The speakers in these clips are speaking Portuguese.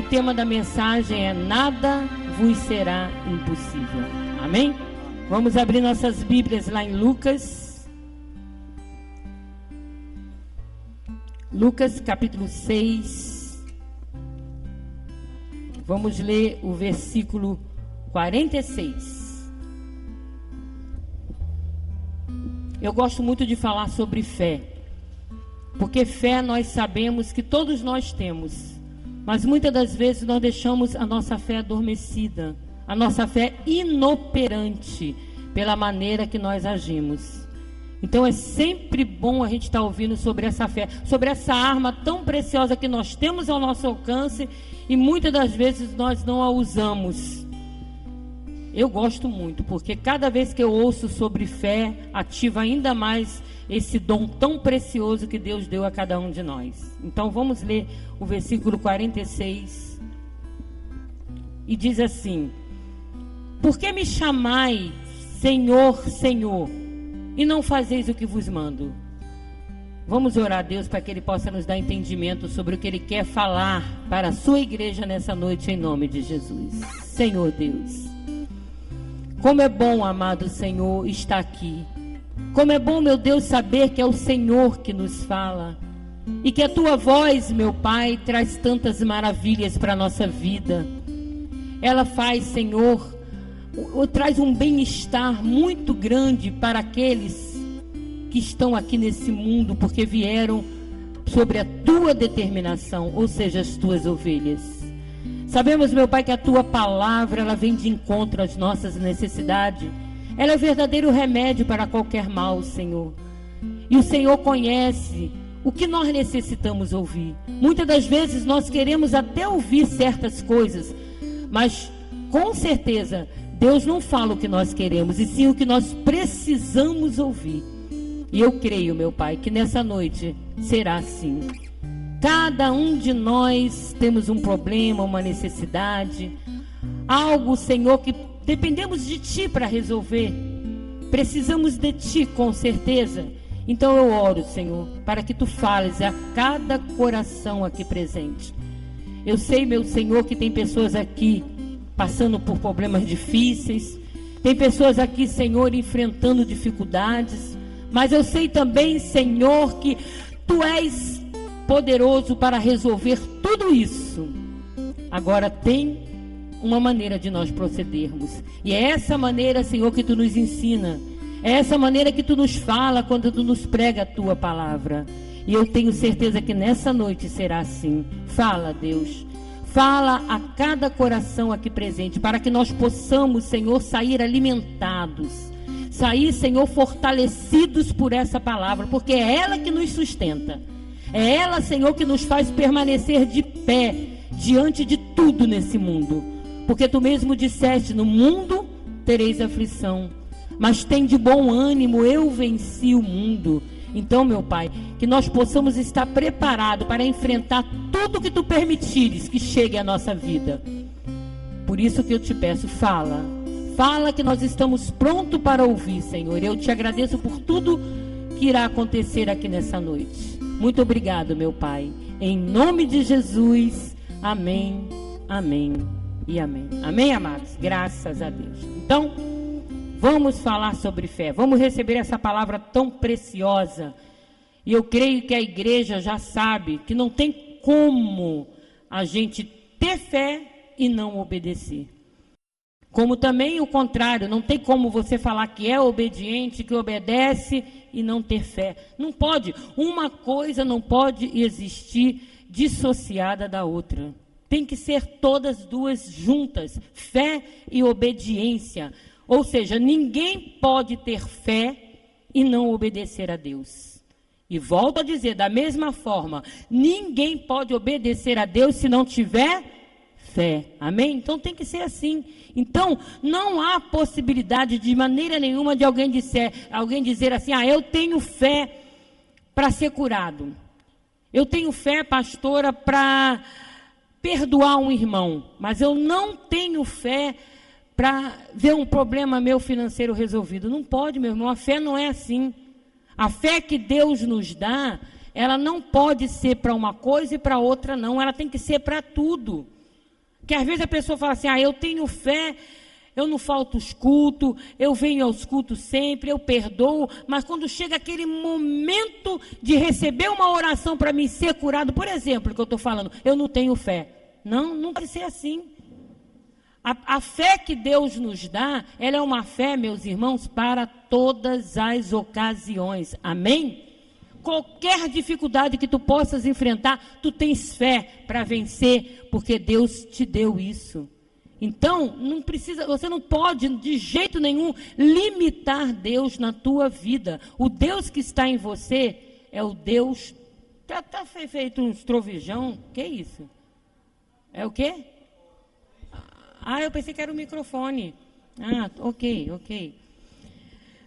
tema da mensagem é nada vos será impossível. Amém? Vamos abrir nossas Bíblias lá em Lucas. Lucas capítulo 6. Vamos ler o versículo 46. Eu gosto muito de falar sobre fé, porque fé nós sabemos que todos nós temos, mas muitas das vezes nós deixamos a nossa fé adormecida, a nossa fé inoperante pela maneira que nós agimos. Então é sempre bom a gente estar ouvindo sobre essa fé, sobre essa arma tão preciosa que nós temos ao nosso alcance e muitas das vezes nós não a usamos. Eu gosto muito, porque cada vez que eu ouço sobre fé, ativa ainda mais esse dom tão precioso que Deus deu a cada um de nós. Então vamos ler o versículo 46. E diz assim: por que me chamais Senhor, Senhor, e não fazeis o que vos mando? Vamos orar a Deus para que Ele possa nos dar entendimento sobre o que Ele quer falar para a sua igreja nessa noite, em nome de Jesus. Senhor Deus, como é bom, amado Senhor, estar aqui. Como é bom, meu Deus, saber que é o Senhor que nos fala. E que a Tua voz, meu Pai, traz tantas maravilhas para a nossa vida. Ela faz, Senhor, traz um bem-estar muito grande para aqueles que estão aqui nesse mundo, porque vieram sobre a Tua determinação, ou seja, as Tuas ovelhas. Sabemos, meu Pai, que a Tua palavra, ela vem de encontro às nossas necessidades. Ela é o verdadeiro remédio para qualquer mal, Senhor. E o Senhor conhece o que nós necessitamos ouvir. Muitas das vezes nós queremos até ouvir certas coisas, mas com certeza Deus não fala o que nós queremos, e sim o que nós precisamos ouvir. E eu creio, meu Pai, que nessa noite será assim. Cada um de nós temos um problema, uma necessidade, algo, Senhor, que dependemos de Ti para resolver. Precisamos de Ti, com certeza. Então eu oro, Senhor, para que Tu fales a cada coração aqui presente. Eu sei, meu Senhor, que tem pessoas aqui passando por problemas difíceis. Tem pessoas aqui, Senhor, enfrentando dificuldades. Mas eu sei também, Senhor, que Tu és poderoso para resolver tudo isso. Agora tem uma maneira de nós procedermos. E é essa maneira, Senhor, que Tu nos ensina. É essa maneira que Tu nos fala quando Tu nos prega a Tua palavra. E eu tenho certeza que nessa noite será assim. Fala, Deus. Fala a cada coração aqui presente, para que nós possamos, Senhor, sair alimentados. Sair, Senhor, fortalecidos por essa palavra, porque é ela que nos sustenta. É ela, Senhor, que nos faz permanecer de pé diante de tudo nesse mundo. Porque Tu mesmo disseste, no mundo tereis aflição, mas tem de bom ânimo, eu venci o mundo. Então, meu Pai, que nós possamos estar preparados para enfrentar tudo que Tu permitires que chegue à nossa vida. Por isso que eu te peço, fala. Fala, que nós estamos prontos para ouvir, Senhor. Eu te agradeço por tudo que irá acontecer aqui nessa noite. Muito obrigado, meu Pai. Em nome de Jesus. Amém, amém e amém. Amém, amados? Graças a Deus. Então, vamos falar sobre fé. Vamos receber essa palavra tão preciosa. E eu creio que a igreja já sabe que não tem como a gente ter fé e não obedecer. Como também o contrário, não tem como você falar que é obediente, que obedece e não ter fé. Não pode. Uma coisa não pode existir dissociada da outra. Tem que ser todas duas juntas, fé e obediência. Ou seja, ninguém pode ter fé e não obedecer a Deus. E volto a dizer, da mesma forma, ninguém pode obedecer a Deus se não tiver fé. Amém? Então tem que ser assim. Então não há possibilidade de maneira nenhuma de alguém dizer assim, eu tenho fé para ser curado. Eu tenho fé, pastora, para perdoar um irmão. Mas eu não tenho fé para ver um problema meu financeiro resolvido. Não pode, meu irmão. A fé não é assim. A fé que Deus nos dá, ela não pode ser para uma coisa e para outra não. Ela tem que ser para tudo. Que às vezes a pessoa fala assim, eu tenho fé, eu não falto os cultos, eu venho aos cultos sempre, eu perdoo, mas quando chega aquele momento de receber uma oração para mim ser curado, por exemplo, que eu estou falando, eu não tenho fé. Não pode ser assim. A fé que Deus nos dá, ela é uma fé, meus irmãos, para todas as ocasiões. Amém? Qualquer dificuldade que tu possas enfrentar, tu tens fé para vencer, porque Deus te deu isso. Então, você não pode de jeito nenhum limitar Deus na tua vida. O Deus que está em você é o Deus... Tá feito uns trovejão, que é isso? É o quê? Eu pensei que era o microfone. Ok.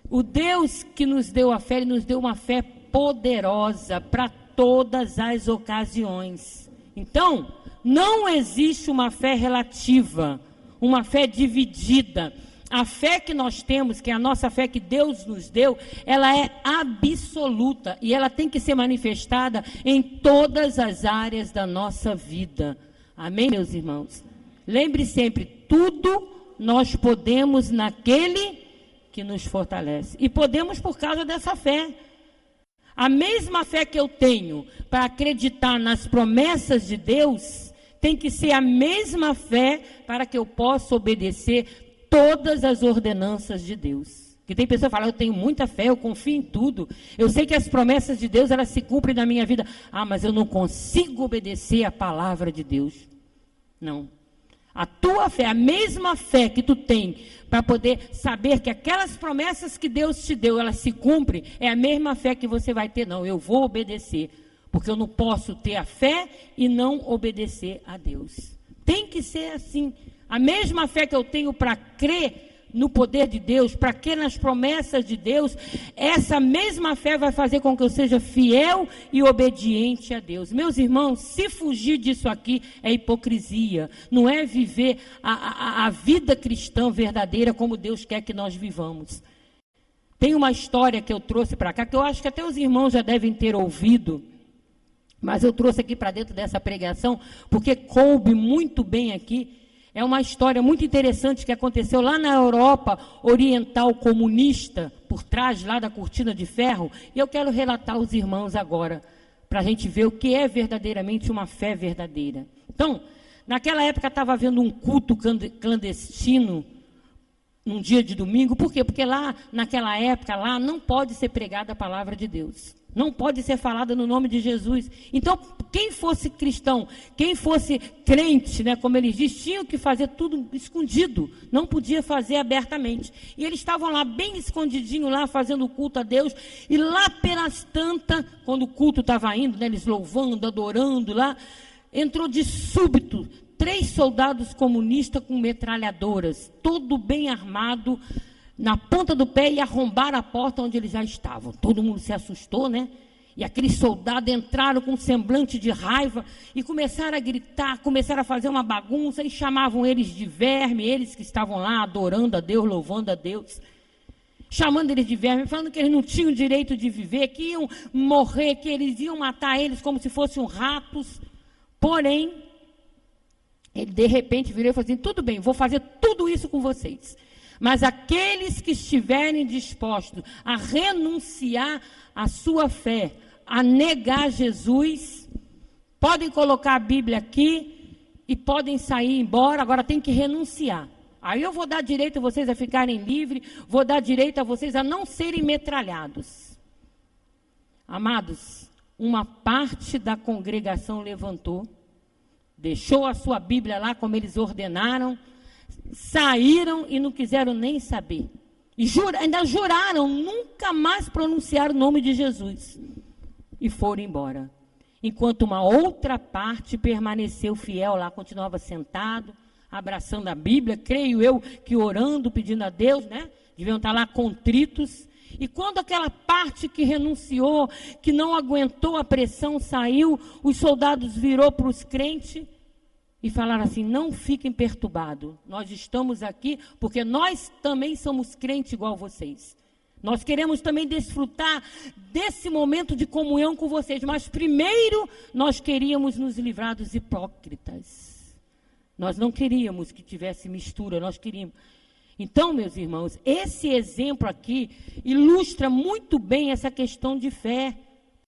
O Deus que nos deu a fé, Ele nos deu uma fé poderosa para todas as ocasiões. Então, não existe uma fé relativa, uma fé dividida. A fé que nós temos, que é a nossa fé que Deus nos deu, ela é absoluta e ela tem que ser manifestada em todas as áreas da nossa vida. Amém, meus irmãos? Lembre sempre, tudo nós podemos naquele que nos fortalece. E podemos por causa dessa fé. A mesma fé que eu tenho para acreditar nas promessas de Deus, tem que ser a mesma fé para que eu possa obedecer todas as ordenanças de Deus. Que tem pessoa que fala, eu tenho muita fé, eu confio em tudo. Eu sei que as promessas de Deus, elas se cumprem na minha vida. Mas eu não consigo obedecer a palavra de Deus. Não. A tua fé, a mesma fé que tu tem para poder saber que aquelas promessas que Deus te deu, elas se cumprem, é a mesma fé que você vai ter. Não, eu vou obedecer, porque eu não posso ter a fé e não obedecer a Deus. Tem que ser assim. A mesma fé que eu tenho para crer no poder de Deus, para crer nas promessas de Deus, essa mesma fé vai fazer com que eu seja fiel e obediente a Deus. Meus irmãos, se fugir disso aqui é hipocrisia, não é viver a vida cristã verdadeira como Deus quer que nós vivamos. Tem uma história que eu trouxe para cá, que eu acho que até os irmãos já devem ter ouvido, mas eu trouxe aqui para dentro dessa pregação, porque coube muito bem aqui. É uma história muito interessante que aconteceu lá na Europa Oriental comunista, por trás lá da cortina de ferro, e eu quero relatar aos irmãos agora, para a gente ver o que é verdadeiramente uma fé verdadeira. Então, naquela época estava havendo um culto clandestino, num dia de domingo. Por quê? Porque lá, naquela época, lá não pode ser pregada a palavra de Deus. Não pode ser falada no nome de Jesus. Então, quem fosse cristão, quem fosse crente, né, como eles dizem, tinham que fazer tudo escondido. Não podia fazer abertamente. E eles estavam lá, bem escondidinho lá, fazendo culto a Deus. E lá pelas tantas, quando o culto estava indo, né, eles louvando, adorando lá, entrou de súbito 3 soldados comunistas com metralhadoras, todo bem armado, na ponta do pé, e arrombaram a porta onde eles já estavam. Todo mundo se assustou, né? E aqueles soldados entraram com um semblante de raiva e começaram a gritar, começaram a fazer uma bagunça, e chamavam eles de verme, eles que estavam lá adorando a Deus, louvando a Deus, chamando eles de verme, falando que eles não tinham direito de viver, que iam morrer, que eles iam matar eles como se fossem ratos. Porém, ele de repente virou e falou assim: tudo bem, vou fazer tudo isso com vocês. Mas aqueles que estiverem dispostos a renunciar à sua fé, a negar Jesus, podem colocar a Bíblia aqui e podem sair embora. Agora tem que renunciar. Aí eu vou dar direito a vocês a ficarem livres, vou dar direito a vocês a não serem metralhados. Amados, uma parte da congregação levantou, deixou a sua Bíblia lá como eles ordenaram, saíram e não quiseram nem saber. E ainda juraram nunca mais pronunciar o nome de Jesus. E foram embora. Enquanto uma outra parte permaneceu fiel lá, continuava sentado, abraçando a Bíblia, creio eu que orando, pedindo a Deus, né? Deviam estar lá contritos. E quando aquela parte que renunciou, que não aguentou a pressão, saiu, os soldados virou para os crentes e falaram assim: não fiquem perturbados, nós estamos aqui porque nós também somos crentes igual vocês. Nós queremos também desfrutar desse momento de comunhão com vocês, mas primeiro nós queríamos nos livrar dos hipócritas. Nós não queríamos que tivesse mistura, nós queríamos. Então, meus irmãos, esse exemplo aqui ilustra muito bem essa questão de fé.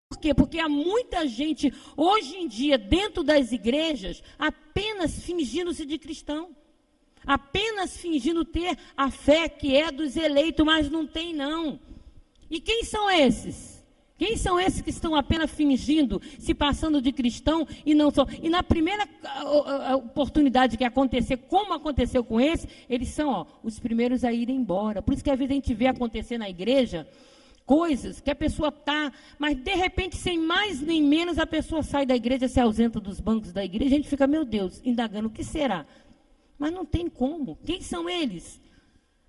Por quê? Porque há muita gente, hoje em dia, dentro das igrejas, apenas fingindo-se de cristão. Apenas fingindo ter a fé que é dos eleitos, mas não tem não. E quem são esses? Quem são esses que estão apenas fingindo, se passando de cristão e não são? E na primeira oportunidade que acontecer, como aconteceu com esse, eles são os primeiros a irem embora. Por isso que às vezes a gente vê acontecer na igreja coisas que a pessoa está, mas de repente, sem mais nem menos, a pessoa sai da igreja, se ausenta dos bancos da igreja, a gente fica, meu Deus, indagando, o que será? Mas não tem como. Quem são eles?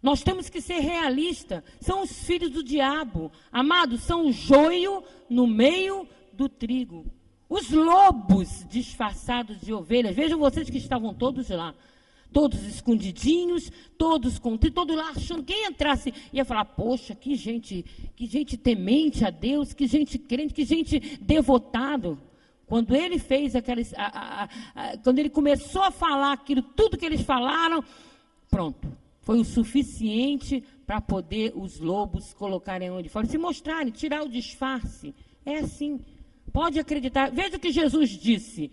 Nós temos que ser realistas. São os filhos do diabo. Amados, são o joio no meio do trigo. Os lobos disfarçados de ovelhas. Vejam vocês que estavam todos lá. Todos escondidinhos, todos lá achando. Quem entrasse ia falar, poxa, que gente temente a Deus, que gente crente, que gente devotado. Quando ele fez aqueles. Quando ele começou a falar aquilo, tudo que eles falaram, pronto. Foi o suficiente para poder os lobos colocarem onde fora, se mostrarem, tirar o disfarce. É assim. Pode acreditar. Veja o que Jesus disse.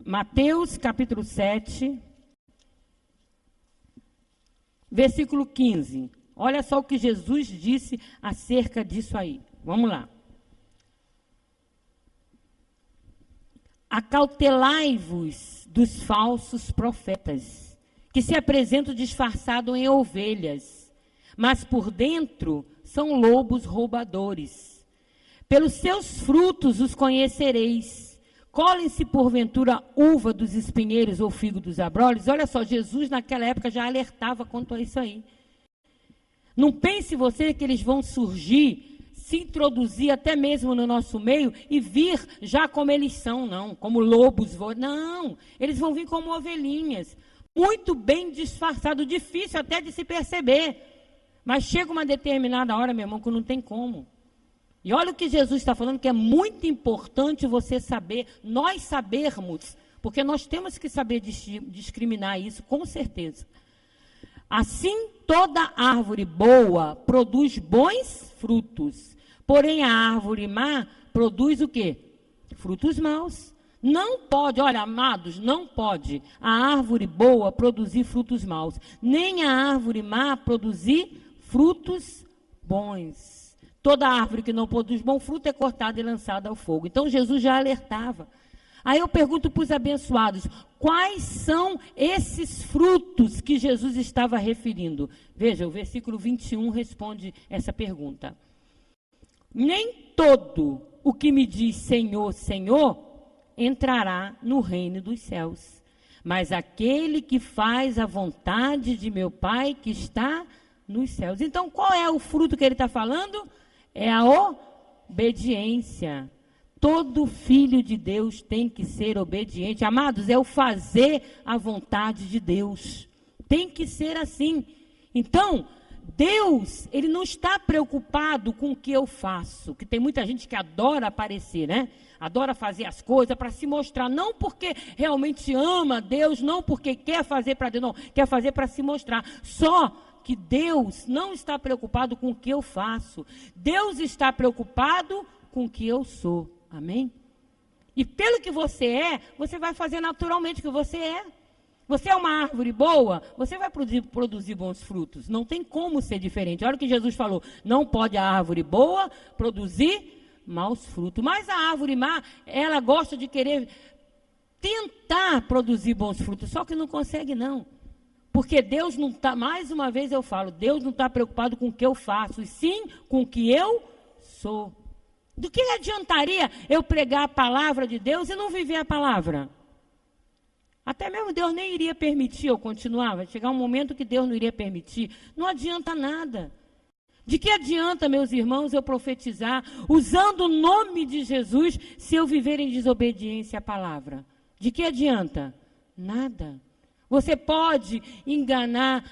Mateus, capítulo 7, versículo 15. Olha só o que Jesus disse acerca disso aí. Vamos lá. Acautelai-vos dos falsos profetas, que se apresentam disfarçados em ovelhas, mas por dentro são lobos roubadores. Pelos seus frutos os conhecereis. Colhem-se porventura uva dos espinheiros ou figo dos abrolhos? Olha só, Jesus naquela época já alertava quanto a isso aí. Não pense você que eles vão surgir, se introduzir até mesmo no nosso meio e vir já como eles são, não, como lobos. Não, eles vão vir como ovelhinhas. Muito bem disfarçado, difícil até de se perceber. Mas chega uma determinada hora, meu irmão, que não tem como. E olha o que Jesus está falando, que é muito importante você saber, nós sabermos, porque nós temos que saber discriminar isso, com certeza. Assim, toda árvore boa produz bons frutos, porém a árvore má produz o quê? Frutos maus. Não pode, olha, amados, não pode a árvore boa produzir frutos maus, nem a árvore má produzir frutos bons. Toda árvore que não produz bom fruto é cortada e lançada ao fogo. Então, Jesus já alertava. Aí eu pergunto para os abençoados, quais são esses frutos que Jesus estava referindo? Veja, o versículo 21 responde essa pergunta. Nem todo o que me diz Senhor, Senhor, entrará no reino dos céus, mas aquele que faz a vontade de meu Pai que está nos céus. Então, qual é o fruto que ele está falando? É a obediência. Todo filho de Deus tem que ser obediente. Amados, é o fazer a vontade de Deus. Tem que ser assim. Então, Deus, ele não está preocupado com o que eu faço. Que tem muita gente que adora aparecer, né? Adora fazer as coisas para se mostrar. Não porque realmente ama Deus, não porque quer fazer para Deus, não. Quer fazer para se mostrar. Só que Deus não está preocupado com o que eu faço. Deus está preocupado com o que eu sou. Amém? E pelo que você é, você vai fazer naturalmente o que você é. Você é uma árvore boa, você vai produzir bons frutos. Não tem como ser diferente. Olha o que Jesus falou. Não pode a árvore boa produzir maus frutos. Mas a árvore má, ela gosta de querer tentar produzir bons frutos. Só que não consegue não. Porque Deus não está, mais uma vez eu falo, Deus não está preocupado com o que eu faço, e sim com o que eu sou. Do que adiantaria eu pregar a palavra de Deus e não viver a palavra? Até mesmo Deus nem iria permitir eu continuar. Vai chegar um momento que Deus não iria permitir. Não adianta nada. De que adianta, meus irmãos, eu profetizar usando o nome de Jesus se eu viver em desobediência à palavra? De que adianta? Nada. Você pode enganar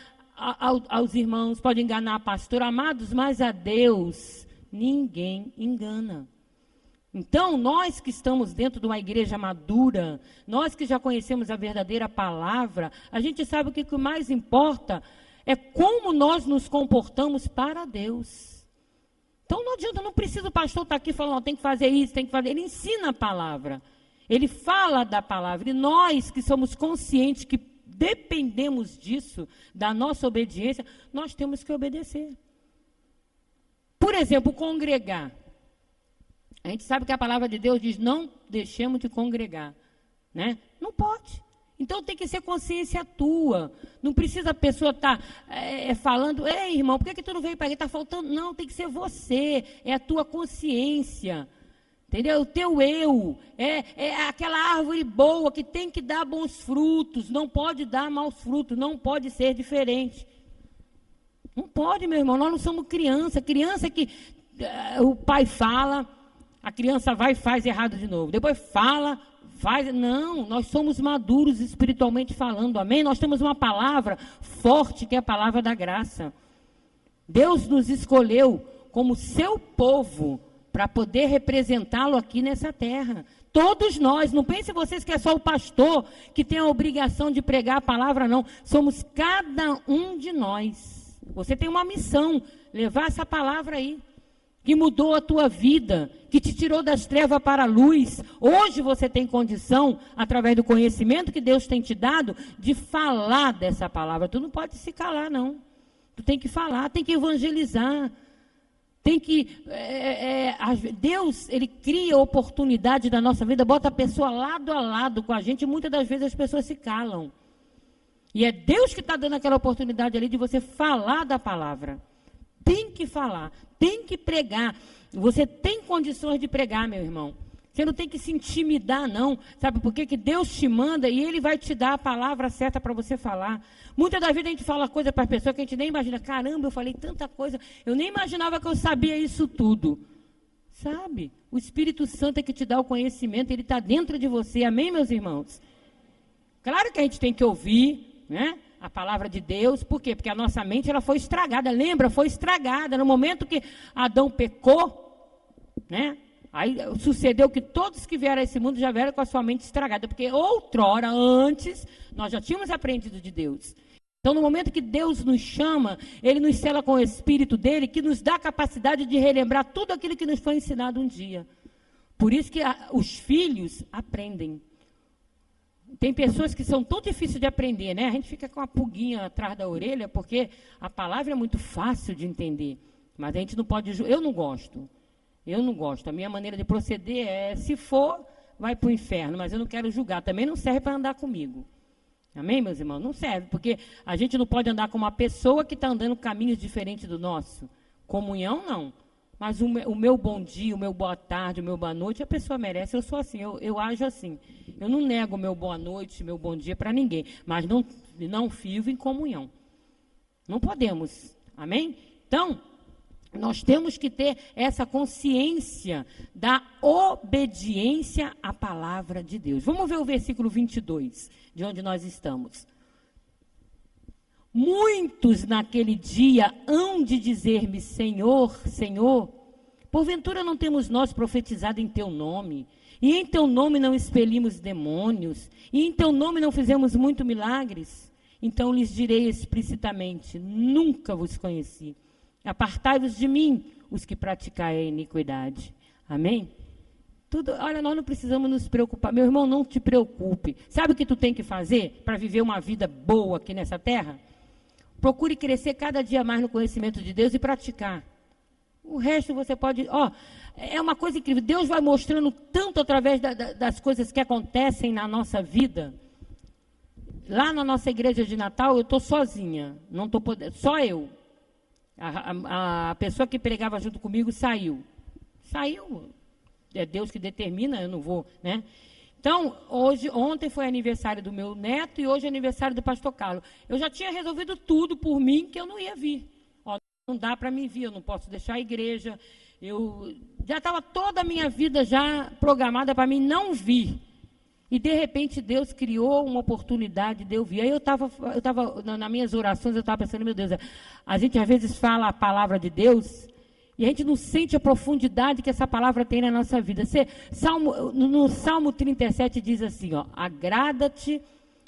aos irmãos, pode enganar a pastora, amados, mas a Deus ninguém engana. Então, nós que estamos dentro de uma igreja madura, nós que já conhecemos a verdadeira palavra, a gente sabe que o que mais importa é como nós nos comportamos para Deus. Então, não adianta, não precisa o pastor estar aqui falando, tem que fazer isso, tem que fazer. Ele ensina a palavra, ele fala da palavra. E nós que somos conscientes que dependemos disso, da nossa obediência, nós temos que obedecer. Por exemplo, congregar. A gente sabe que a palavra de Deus diz, não deixemos de congregar, né? Não pode. Então tem que ser consciência tua. Não precisa a pessoa estar falando, ei irmão, por que tu não veio para aqui? Está faltando. Não, tem que ser você. É a tua consciência. Entendeu? O teu eu. É aquela árvore boa que tem que dar bons frutos. Não pode dar maus frutos. Não pode ser diferente. Não pode, meu irmão. Nós não somos criança. Criança que o pai fala, a criança vai e faz errado de novo. Depois fala, faz. Não, nós somos maduros espiritualmente falando, amém? Nós temos uma palavra forte, que é a palavra da graça. Deus nos escolheu como seu povo para poder representá-lo aqui nessa terra. Todos nós, não pense vocês que é só o pastor que tem a obrigação de pregar a palavra, não. Somos cada um de nós. Você tem uma missão, levar essa palavra aí, que mudou a tua vida, que te tirou das trevas para a luz. Hoje você tem condição, através do conhecimento que Deus tem te dado, de falar dessa palavra. Tu não pode se calar, não. Tu tem que falar, tem que evangelizar. Tem que... Deus, Ele cria oportunidade da nossa vida, bota a pessoa lado a lado com a gente, e muitas das vezes as pessoas se calam. E é Deus que está dando aquela oportunidade ali de você falar da palavra. Tem que falar, tem que pregar. Você tem condições de pregar, meu irmão. Você não tem que se intimidar, não. Sabe por quê? Que Deus te manda e Ele vai te dar a palavra certa para você falar. Muitas das vezes a gente fala coisa para as pessoas que a gente nem imagina. Caramba, eu falei tanta coisa. Eu nem imaginava que eu sabia isso tudo. Sabe? O Espírito Santo é que te dá o conhecimento. Ele está dentro de você. Amém, meus irmãos? Claro que a gente tem que ouvir, né? A palavra de Deus, por quê? Porque a nossa mente ela foi estragada, lembra? Foi estragada. No momento que Adão pecou, né? Aí sucedeu que todos que vieram a esse mundo já vieram com a sua mente estragada, porque outrora, antes, nós já tínhamos aprendido de Deus. Então, no momento que Deus nos chama, Ele nos sela com o Espírito dEle, que nos dá a capacidade de relembrar tudo aquilo que nos foi ensinado um dia. Por isso que os filhos aprendem. Tem pessoas que são tão difíceis de aprender, né? A gente fica com uma pulguinha atrás da orelha, porque a palavra é muito fácil de entender. Mas a gente não pode... Eu não gosto. Eu não gosto. A minha maneira de proceder é, se for, vai para o inferno. Mas eu não quero julgar. Também não serve para andar comigo. Amém, meus irmãos? Não serve, porque a gente não pode andar com uma pessoa que está andando caminhos diferentes do nosso. Comunhão, não. Mas o meu bom dia, o meu boa tarde, o meu boa noite, a pessoa merece. Eu sou assim, eu ajo assim. Eu não nego o meu boa noite, meu bom dia para ninguém. Mas não vivo em comunhão. Não podemos. Amém? Então, nós temos que ter essa consciência da obediência à palavra de Deus. Vamos ver o versículo 22, de onde nós estamos. Muitos naquele dia hão de dizer-me, Senhor, Senhor, porventura não temos nós profetizado em Teu nome, e em Teu nome não expelimos demônios, e em Teu nome não fizemos muitos milagres? Então lhes direi explicitamente, nunca vos conheci. Apartai-vos de mim, os que praticai a iniquidade. Amém? Olha, nós não precisamos nos preocupar. Meu irmão, não te preocupe. Sabe o que tu tem que fazer para viver uma vida boa aqui nessa terra? Procure crescer cada dia mais no conhecimento de Deus e praticar. O resto você pode... é uma coisa incrível. Deus vai mostrando tanto através das coisas que acontecem na nossa vida. Lá na nossa igreja de Natal, eu estou sozinha. Não estou podendo... Só eu. A pessoa que pregava junto comigo saiu. Saiu. É Deus que determina, eu não vou, né? Então, ontem foi aniversário do meu neto e hoje é aniversário do pastor Carlos. Eu já tinha resolvido tudo por mim que eu não ia vir. Não dá para mim vir, eu não posso deixar a igreja. Eu já estava toda a minha vida já programada para mim não vir. E, de repente, Deus criou uma oportunidade de eu vir. Aí eu estava nas minhas orações, eu estava pensando, meu Deus, a gente às vezes fala a palavra de Deus E a gente não sente a profundidade que essa palavra tem na nossa vida. No Salmo 37 diz assim, ó, agrada-te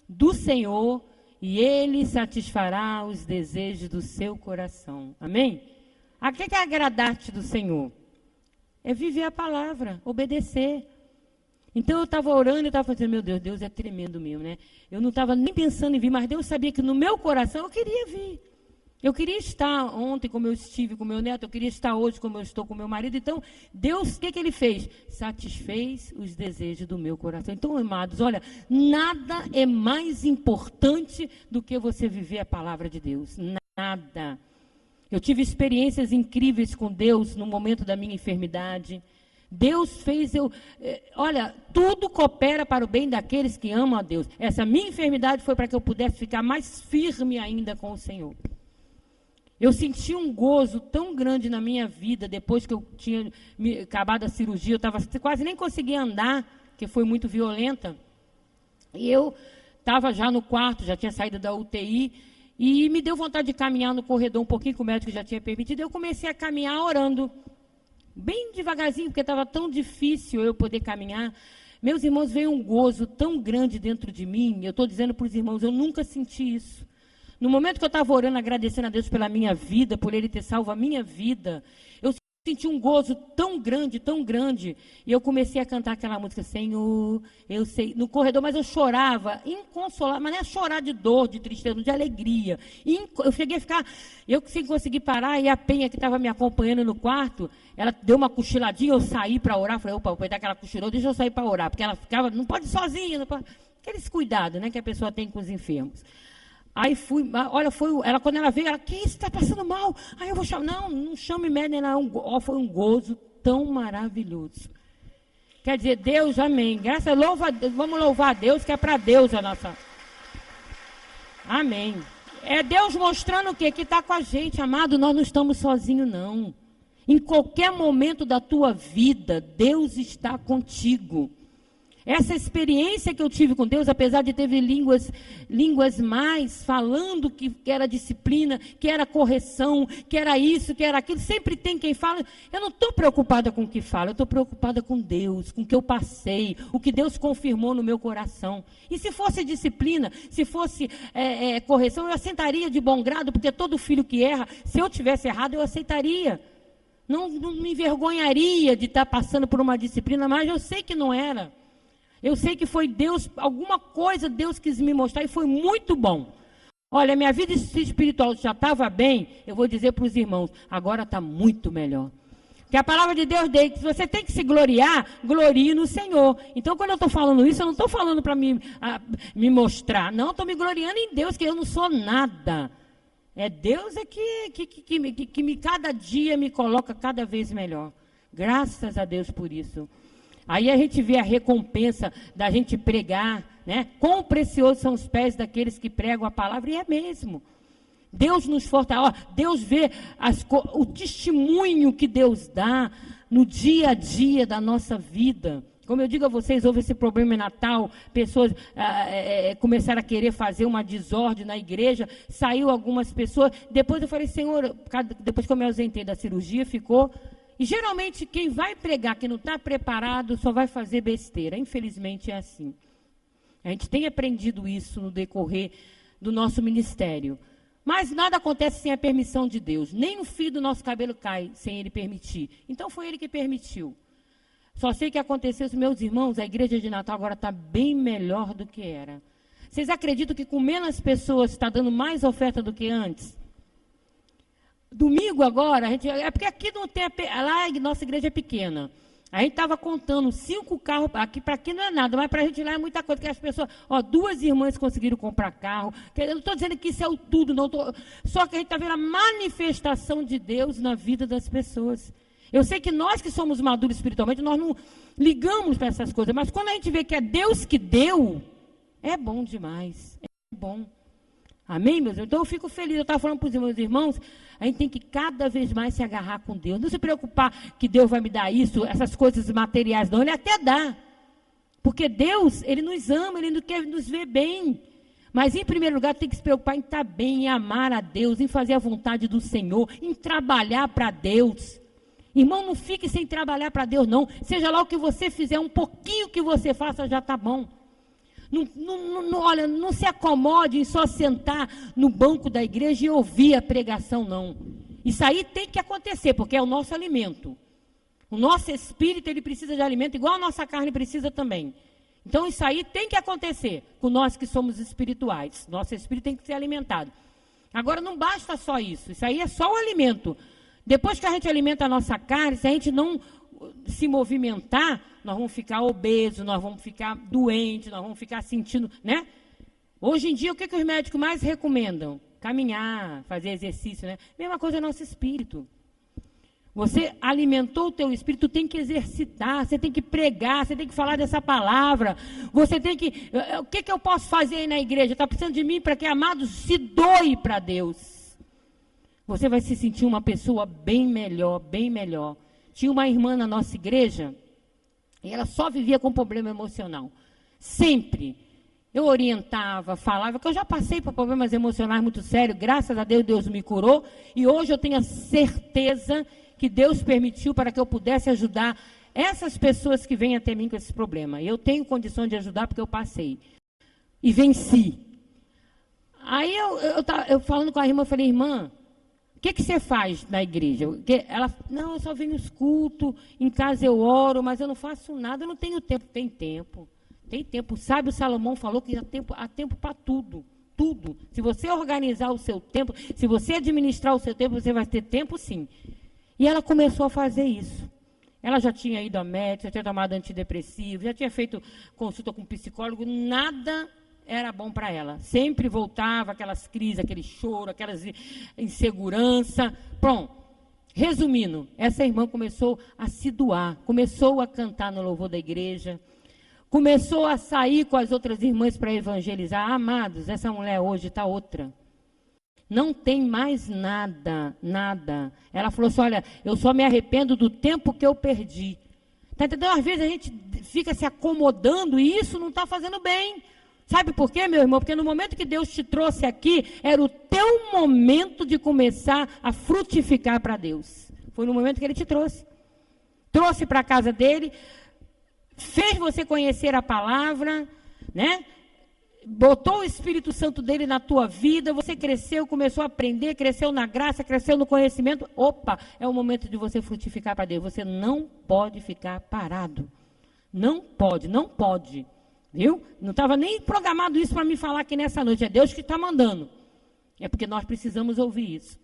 do Senhor e Ele satisfará os desejos do seu coração. Amém? O que é agradar-te do Senhor? É viver a palavra, obedecer. Então eu estava orando e estava pensando, meu Deus, Deus é tremendo mesmo, né? Eu não estava nem pensando em vir, mas Deus sabia que no meu coração eu queria vir. Eu queria estar ontem como eu estive com meu neto, eu queria estar hoje como eu estou com meu marido. Então, Deus, o que Ele fez? Satisfez os desejos do meu coração. Então, amados, olha, nada é mais importante do que você viver a palavra de Deus. Nada. Eu tive experiências incríveis com Deus no momento da minha enfermidade. Deus fez olha, tudo coopera para o bem daqueles que amam a Deus. Essa minha enfermidade foi para que eu pudesse ficar mais firme ainda com o Senhor. Eu senti um gozo tão grande na minha vida, depois que eu tinha acabado a cirurgia, eu quase nem conseguia andar, que foi muito violenta. E eu estava já no quarto, já tinha saído da UTI, e me deu vontade de caminhar no corredor um pouquinho, que o médico já tinha permitido. Eu comecei a caminhar orando, bem devagarzinho, porque estava tão difícil eu poder caminhar. Meus irmãos, veio um gozo tão grande dentro de mim, eu estou dizendo para os irmãos, eu nunca senti isso. No momento que eu estava orando, agradecendo a Deus pela minha vida, por Ele ter salvo a minha vida, eu senti um gozo tão grande, e eu comecei a cantar aquela música, Senhor, eu sei, no corredor, mas eu chorava, inconsolável, mas não é chorar de dor, de tristeza, de alegria. Eu cheguei a ficar, eu sem conseguir parar, e a Penha, que estava me acompanhando no quarto, ela deu uma cochiladinha, eu saí para orar, falei, opa, vou dar aquela cochilou, deixa eu sair para orar, porque ela ficava, não pode ir sozinha, não pode, aqueles cuidados, né, que a pessoa tem com os enfermos. Aí fui, olha, ela, quando ela veio, ela, que isso, está passando mal? Aí eu vou chamar, não chame médico, foi um gozo tão maravilhoso. Quer dizer, Deus, amém. Graças, vamos louvar a Deus, que é para Deus a nossa. Amém. É Deus mostrando o quê? Que está com a gente, amado, nós não estamos sozinhos, não. Em qualquer momento da tua vida, Deus está contigo. Essa experiência que eu tive com Deus, apesar de ter línguas mais, falando que era disciplina, que era correção, que era isso, que era aquilo, sempre tem quem fala. Eu não estou preocupada com o que fala, eu estou preocupada com Deus, com o que eu passei, o que Deus confirmou no meu coração. E se fosse disciplina, se fosse correção, eu aceitaria de bom grado, porque todo filho que erra, se eu tivesse errado, eu aceitaria. Não me envergonharia de estar passando por uma disciplina, mas eu sei que não era. Eu sei que foi Deus, alguma coisa Deus quis me mostrar e foi muito bom. Olha, minha vida espiritual já estava bem, eu vou dizer para os irmãos, agora está muito melhor. Porque a palavra de Deus diz que se você tem que se gloriar, glorie no Senhor. Então, quando eu estou falando isso, eu não estou falando para me mostrar. Não, estou me gloriando em Deus, que eu não sou nada. É Deus que cada dia me coloca cada vez melhor. Graças a Deus por isso. Aí a gente vê a recompensa da gente pregar, né? Quão preciosos são os pés daqueles que pregam a palavra, e é mesmo. Deus nos fortalece, Deus vê o testemunho que Deus dá no dia a dia da nossa vida. Como eu digo a vocês, houve esse problema em Natal, pessoas começaram a querer fazer uma desordem na igreja, saiu algumas pessoas, depois eu falei, Senhor, depois que eu me ausentei da cirurgia, ficou... E geralmente quem vai pregar, que não está preparado, só vai fazer besteira. Infelizmente é assim. A gente tem aprendido isso no decorrer do nosso ministério. Mas nada acontece sem a permissão de Deus. Nem o fio do nosso cabelo cai sem Ele permitir. Então foi Ele que permitiu. Só sei que aconteceu, meus irmãos, a igreja de Natal agora está bem melhor do que era. Vocês acreditam que com menos pessoas está dando mais oferta do que antes? Domingo agora, é porque aqui não tem, lá a nossa igreja é pequena. A gente estava contando 5 carros, aqui para aqui não é nada, mas para a gente lá é muita coisa, porque as pessoas, 2 irmãs conseguiram comprar carro, eu não estou dizendo que isso é o tudo, não, só que a gente está vendo a manifestação de Deus na vida das pessoas. Eu sei que nós que somos maduros espiritualmente, nós não ligamos para essas coisas, mas quando a gente vê que é Deus que deu, é bom demais, é bom. Amém, meus irmãos? Então eu fico feliz, eu estava falando para os meus irmãos, a gente tem que cada vez mais se agarrar com Deus. Não se preocupar que Deus vai me dar isso, essas coisas materiais, não. Ele até dá. Porque Deus, Ele nos ama, Ele não quer nos ver bem. Mas, em primeiro lugar, tem que se preocupar em estar bem, em amar a Deus, em fazer a vontade do Senhor, em trabalhar para Deus. Irmão, não fique sem trabalhar para Deus, não. Seja lá o que você fizer, um pouquinho que você faça já está bom. Olha, não se acomode em só sentar no banco da igreja e ouvir a pregação, não. Isso aí tem que acontecer, porque é o nosso alimento. O nosso espírito, ele precisa de alimento, igual a nossa carne precisa também. Então, isso aí tem que acontecer com nós que somos espirituais. Nosso espírito tem que ser alimentado. Agora, não basta só isso. Isso aí é só o alimento. Depois que a gente alimenta a nossa carne, se a gente não se movimentar, nós vamos ficar obesos, nós vamos ficar doentes, nós vamos ficar sentindo, né? Hoje em dia, o que os médicos mais recomendam? Caminhar, fazer exercício, né? Mesma coisa é nosso espírito. Você alimentou o teu espírito, tem que exercitar, você tem que pregar, você tem que falar dessa palavra, você tem que... O que eu posso fazer aí na igreja? Está precisando de mim para que, amados, se doe para Deus. Você vai se sentir uma pessoa bem melhor, bem melhor. Tinha uma irmã na nossa igreja, e ela só vivia com problema emocional. Sempre. Eu orientava, falava, que eu já passei por problemas emocionais muito sérios, graças a Deus, Deus me curou, e hoje eu tenho a certeza que Deus permitiu para que eu pudesse ajudar essas pessoas que vêm até mim com esse problema. Eu tenho condição de ajudar porque eu passei. E venci. Aí eu falando com a irmã, eu falei, irmã, o que você faz na igreja? Ela, não, eu só venho nos cultos, em casa eu oro, mas eu não faço nada, eu não tenho tempo. Tem tempo. Tem tempo. Sabe, o Salomão falou que há tempo para tudo. Tudo. Se você organizar o seu tempo, se você administrar o seu tempo, você vai ter tempo sim. E ela começou a fazer isso. Ela já tinha ido a médico, já tinha tomado antidepressivo, já tinha feito consulta com psicólogo, nada era bom para ela. Sempre voltava aquelas crises, aquele choro, aquelas insegurança. Pronto. Resumindo, essa irmã começou a se doar, começou a cantar no louvor da igreja, começou a sair com as outras irmãs para evangelizar. Amados, essa mulher hoje está outra. Não tem mais nada, nada. Ela falou assim, olha, eu só me arrependo do tempo que eu perdi. Tá entendendo? Às vezes a gente fica se acomodando e isso não está fazendo bem. Sabe por quê, meu irmão? Porque no momento que Deus te trouxe aqui, era o teu momento de começar a frutificar para Deus. Foi no momento que Ele te trouxe. Trouxe para a casa dEle, fez você conhecer a palavra, né? Botou o Espírito Santo dele na tua vida, você cresceu, começou a aprender, cresceu na graça, cresceu no conhecimento. Opa, é o momento de você frutificar para Deus. Você não pode ficar parado. Não pode, não pode. Viu? Não estava nem programado isso para me falar aqui nessa noite. É Deus que está mandando. É porque nós precisamos ouvir isso.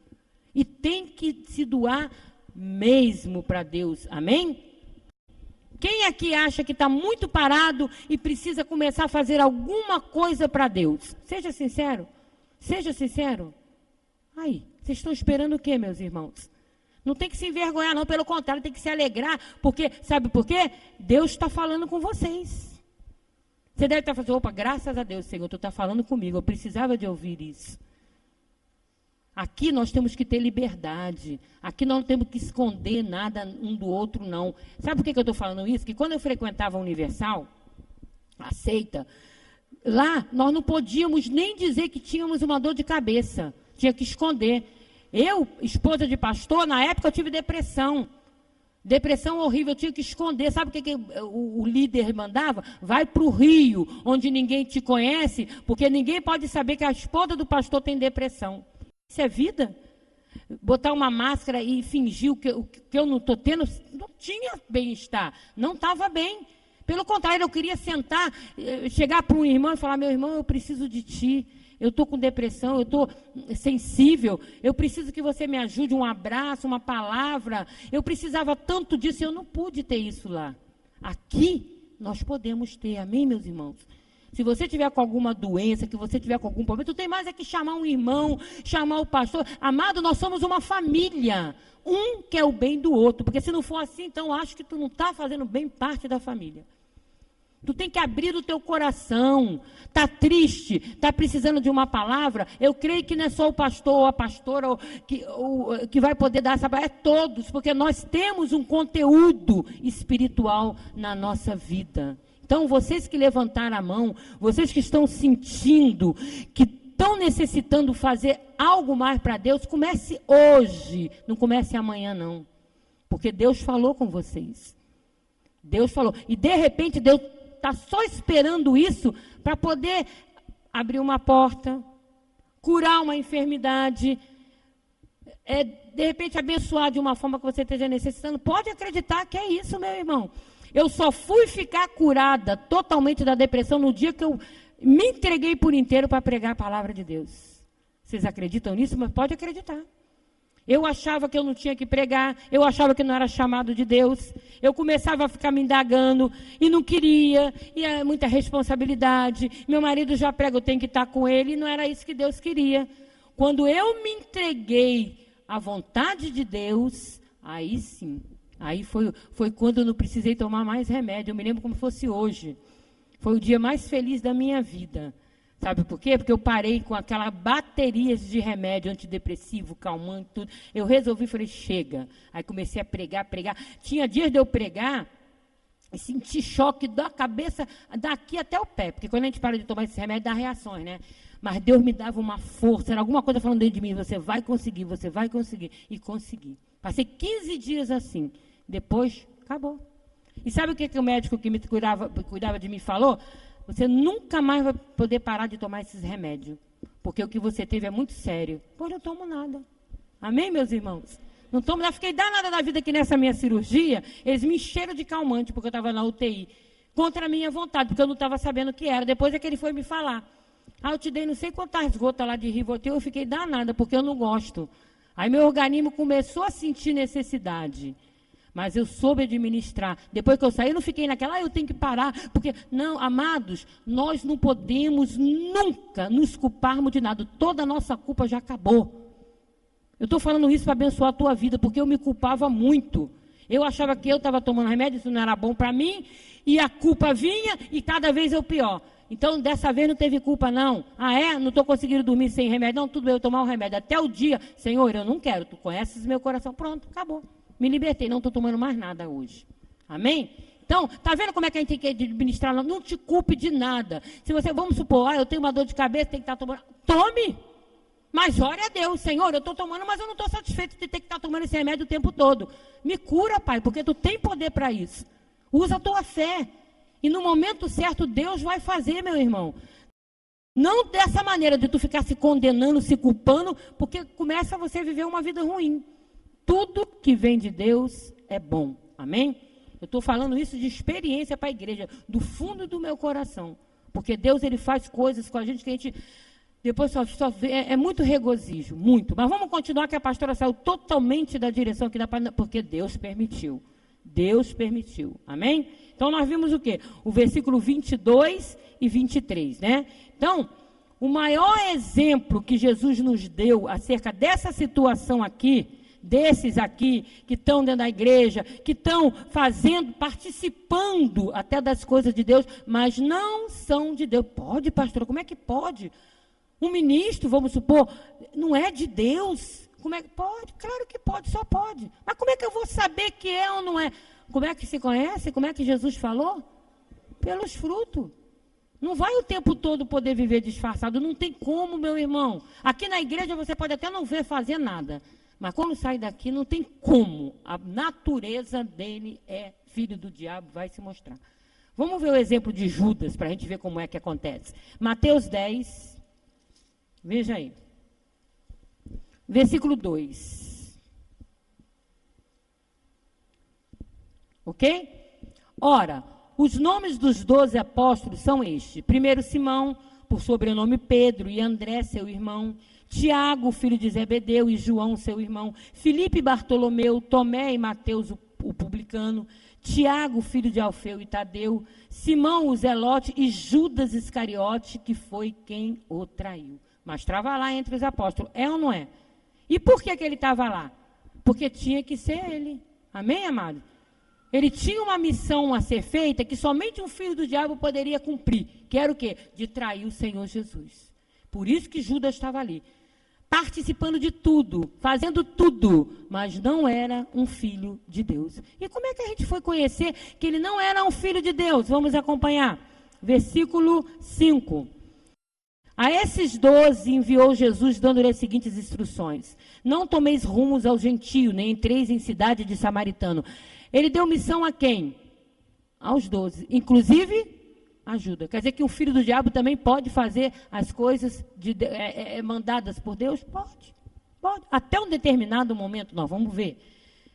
E tem que se doar mesmo para Deus. Amém? Quem aqui acha que está muito parado e precisa começar a fazer alguma coisa para Deus? Seja sincero. Seja sincero. Aí, vocês estão esperando o quê, meus irmãos? Não tem que se envergonhar, não. Pelo contrário, tem que se alegrar. Porque, sabe por quê? Deus está falando com vocês. Você deve estar falando, opa, graças a Deus, Senhor, Tu está falando comigo. Eu precisava de ouvir isso. Aqui nós temos que ter liberdade. Aqui nós não temos que esconder nada um do outro, não. Sabe por que eu estou falando isso? Que quando eu frequentava a Universal, a seita, lá nós não podíamos nem dizer que tínhamos uma dor de cabeça. Tinha que esconder. Eu, esposa de pastor, na época eu tive depressão. Depressão horrível, eu tinha que esconder. Sabe o que o líder mandava? Vai para o Rio, onde ninguém te conhece, porque ninguém pode saber que a esposa do pastor tem depressão. Isso é vida? Botar uma máscara e fingir o que eu não estou tendo, não tinha bem-estar, não estava bem. Pelo contrário, eu queria sentar, chegar para um irmão e falar, meu irmão, eu preciso de ti, eu estou com depressão, eu estou sensível, eu preciso que você me ajude, um abraço, uma palavra, eu precisava tanto disso, eu não pude ter isso lá. Aqui, nós podemos ter, amém, meus irmãos? Se você tiver com alguma doença, que você tiver com algum problema, tu tem mais é que chamar um irmão, chamar o pastor. Amado, nós somos uma família. Um quer o bem do outro. Porque se não for assim, então acho que tu não está fazendo bem parte da família. Tu tem que abrir o teu coração. Está triste, está precisando de uma palavra. Eu creio que não é só o pastor ou a pastora que vai poder dar essa palavra. É todos, porque nós temos um conteúdo espiritual na nossa vida. Então, vocês que levantaram a mão, vocês que estão sentindo, que estão necessitando fazer algo mais para Deus, comece hoje, não comece amanhã não. porque Deus falou com vocês. Deus falou. E de repente Deus está só esperando isso para poder abrir uma porta, curar uma enfermidade, de repente abençoar de uma forma que você esteja necessitando. Pode acreditar que é isso, meu irmão. Eu só fui ficar curada totalmente da depressão no dia que eu me entreguei por inteiro para pregar a palavra de Deus. Vocês acreditam nisso? Mas pode acreditar. Eu achava que eu não tinha que pregar, eu achava que não era chamado de Deus, eu começava a ficar me indagando e não queria, e é muita responsabilidade, meu marido já prega, eu tenho que estar com ele, e não era isso que Deus queria. Quando eu me entreguei à vontade de Deus, aí sim, aí foi quando eu não precisei tomar mais remédio, eu me lembro como fosse hoje, foi o dia mais feliz da minha vida. Sabe por quê? Porque eu parei com aquela bateria de remédio antidepressivo, calmante, tudo. Eu resolvi, falei, chega. Aí comecei a pregar. Tinha dias de eu pregar e sentir choque da cabeça daqui até o pé. Porque quando a gente para de tomar esse remédio, dá reações, né? Mas Deus me dava uma força, era alguma coisa falando dentro de mim, você vai conseguir. E consegui. Passei 15 dias assim. Depois, acabou. E sabe o que o médico que me cuidava de mim falou? Você nunca mais vai poder parar de tomar esses remédios. Porque o que você teve é muito sério. Pô, eu não tomo nada. Amém, meus irmãos? Não tomo nada. Fiquei danada da vida que nessa minha cirurgia, eles me encheram de calmante, porque eu estava na UTI. Contra a minha vontade, porque eu não estava sabendo o que era. Depois é que ele foi me falar. Eu te dei não sei quantas gotas lá de Rivotril, eu fiquei danada, porque eu não gosto. Aí meu organismo começou a sentir necessidade. Mas eu soube administrar. Depois que eu saí, eu não fiquei naquela, eu tenho que parar. Porque, não, amados, nós não podemos nunca nos culparmos de nada. Toda a nossa culpa já acabou. Eu estou falando isso para abençoar a tua vida, porque eu me culpava muito. Eu achava que eu estava tomando remédio, isso não era bom para mim, e a culpa vinha, e cada vez é o pior. Então, dessa vez não teve culpa, não. Não estou conseguindo dormir sem remédio. Não, tudo bem, eu tomar um remédio. Até o dia, Senhor, eu não quero, tu conheces meu coração. Pronto, acabou. Me libertei, não estou tomando mais nada hoje. Amém? Então, tá vendo como é que a gente tem que administrar? Não te culpe de nada. Se você, vamos supor, eu tenho uma dor de cabeça, tem que estar tomando. Tome! Mas ore a Deus, Senhor, eu estou tomando, mas eu não estou satisfeito de ter que estar tomando esse remédio o tempo todo. Me cura, Pai, porque tu tem poder para isso. Usa a tua fé. E no momento certo, Deus vai fazer, meu irmão. Não dessa maneira de tu ficar se condenando, se culpando, porque começa você a viver uma vida ruim. Tudo que vem de Deus é bom. Amém? Eu estou falando isso de experiência para a igreja, do fundo do meu coração. Porque Deus, ele faz coisas com a gente que a gente depois só vê, é muito regozijo, muito. Mas vamos continuar, que a pastora saiu totalmente da direção que dá para, porque Deus permitiu. Deus permitiu. Amém? Então nós vimos o quê? O versículo 22 e 23, né? Então, o maior exemplo que Jesus nos deu acerca dessa situação aqui, desses aqui que estão dentro da igreja, que estão fazendo, participando até das coisas de Deus, mas não são de Deus. Pode, pastor? Como é que pode? Um ministro, vamos supor, não é de Deus? Como é que pode? Claro que pode, só pode. Mas como é que eu vou saber que é ou não é? Como é que se conhece? Como é que Jesus falou? Pelos frutos. Não vai o tempo todo poder viver disfarçado, não tem como, meu irmão. Aqui na igreja você pode até não ver fazer nada, mas quando sai daqui, não tem como. A natureza dele é filho do diabo, vai se mostrar. Vamos ver o exemplo de Judas, para a gente ver como é que acontece. Mateus 10, veja aí. Versículo 2. Ok? Ora, os nomes dos 12 apóstolos são estes. Primeiro Simão, por sobrenome Pedro, e André, seu irmão. Tiago, filho de Zebedeu, e João, seu irmão, Filipe e Bartolomeu, Tomé e Mateus, o publicano, Tiago, filho de Alfeu e Tadeu, Simão, o Zelote, e Judas Iscariote, que foi quem o traiu. Mas estava lá entre os apóstolos, é ou não é? E por que ele estava lá? Porque tinha que ser ele. Amém, amado? Ele tinha uma missão a ser feita que somente um filho do diabo poderia cumprir, que era o quê? De trair o Senhor Jesus. Por isso que Judas estava ali, participando de tudo, fazendo tudo, mas não era um filho de Deus. E como é que a gente foi conhecer que ele não era um filho de Deus? Vamos acompanhar. Versículo 5. A esses 12 enviou Jesus, dando-lhe as seguintes instruções: não tomeis rumos ao gentio, nem entreis em cidade de samaritano. Ele deu missão a quem? Aos 12. Inclusive, ajuda. Quer dizer que o filho do diabo também pode fazer as coisas mandadas por Deus? Pode. Até um determinado momento, nós vamos ver.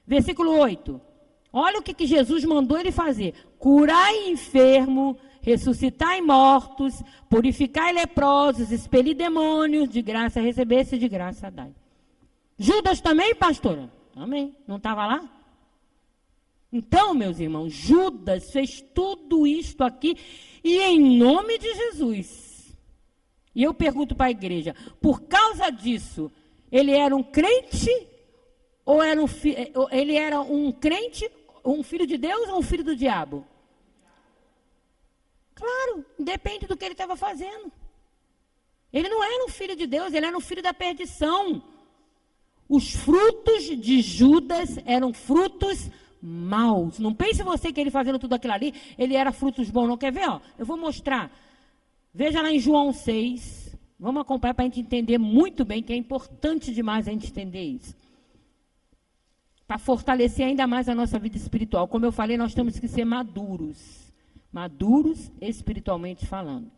Versículo 8. Olha o que Jesus mandou ele fazer. Curai enfermo, ressuscitai mortos, purificai leprosos, expelir demônios, de graça recebesse, de graça dai. Judas também, pastora? Também. Não estava lá? Então, meus irmãos, Judas fez tudo isto aqui e em nome de Jesus. E eu pergunto para a igreja, por causa disso, ele era um crente ou ele era um crente, um filho de Deus ou um filho do diabo? Claro, depende do que ele estava fazendo. Ele não era um filho de Deus, ele era um filho da perdição. Os frutos de Judas eram frutos maus. Não pense você que ele fazendo tudo aquilo ali, ele era frutos bons. Não quer ver? Ó, eu vou mostrar. Veja lá em João 6. Vamos acompanhar para a gente entender muito bem, que é importante demais a gente entender isso. Para fortalecer ainda mais a nossa vida espiritual. Como eu falei, nós temos que ser maduros. Maduros espiritualmente falando.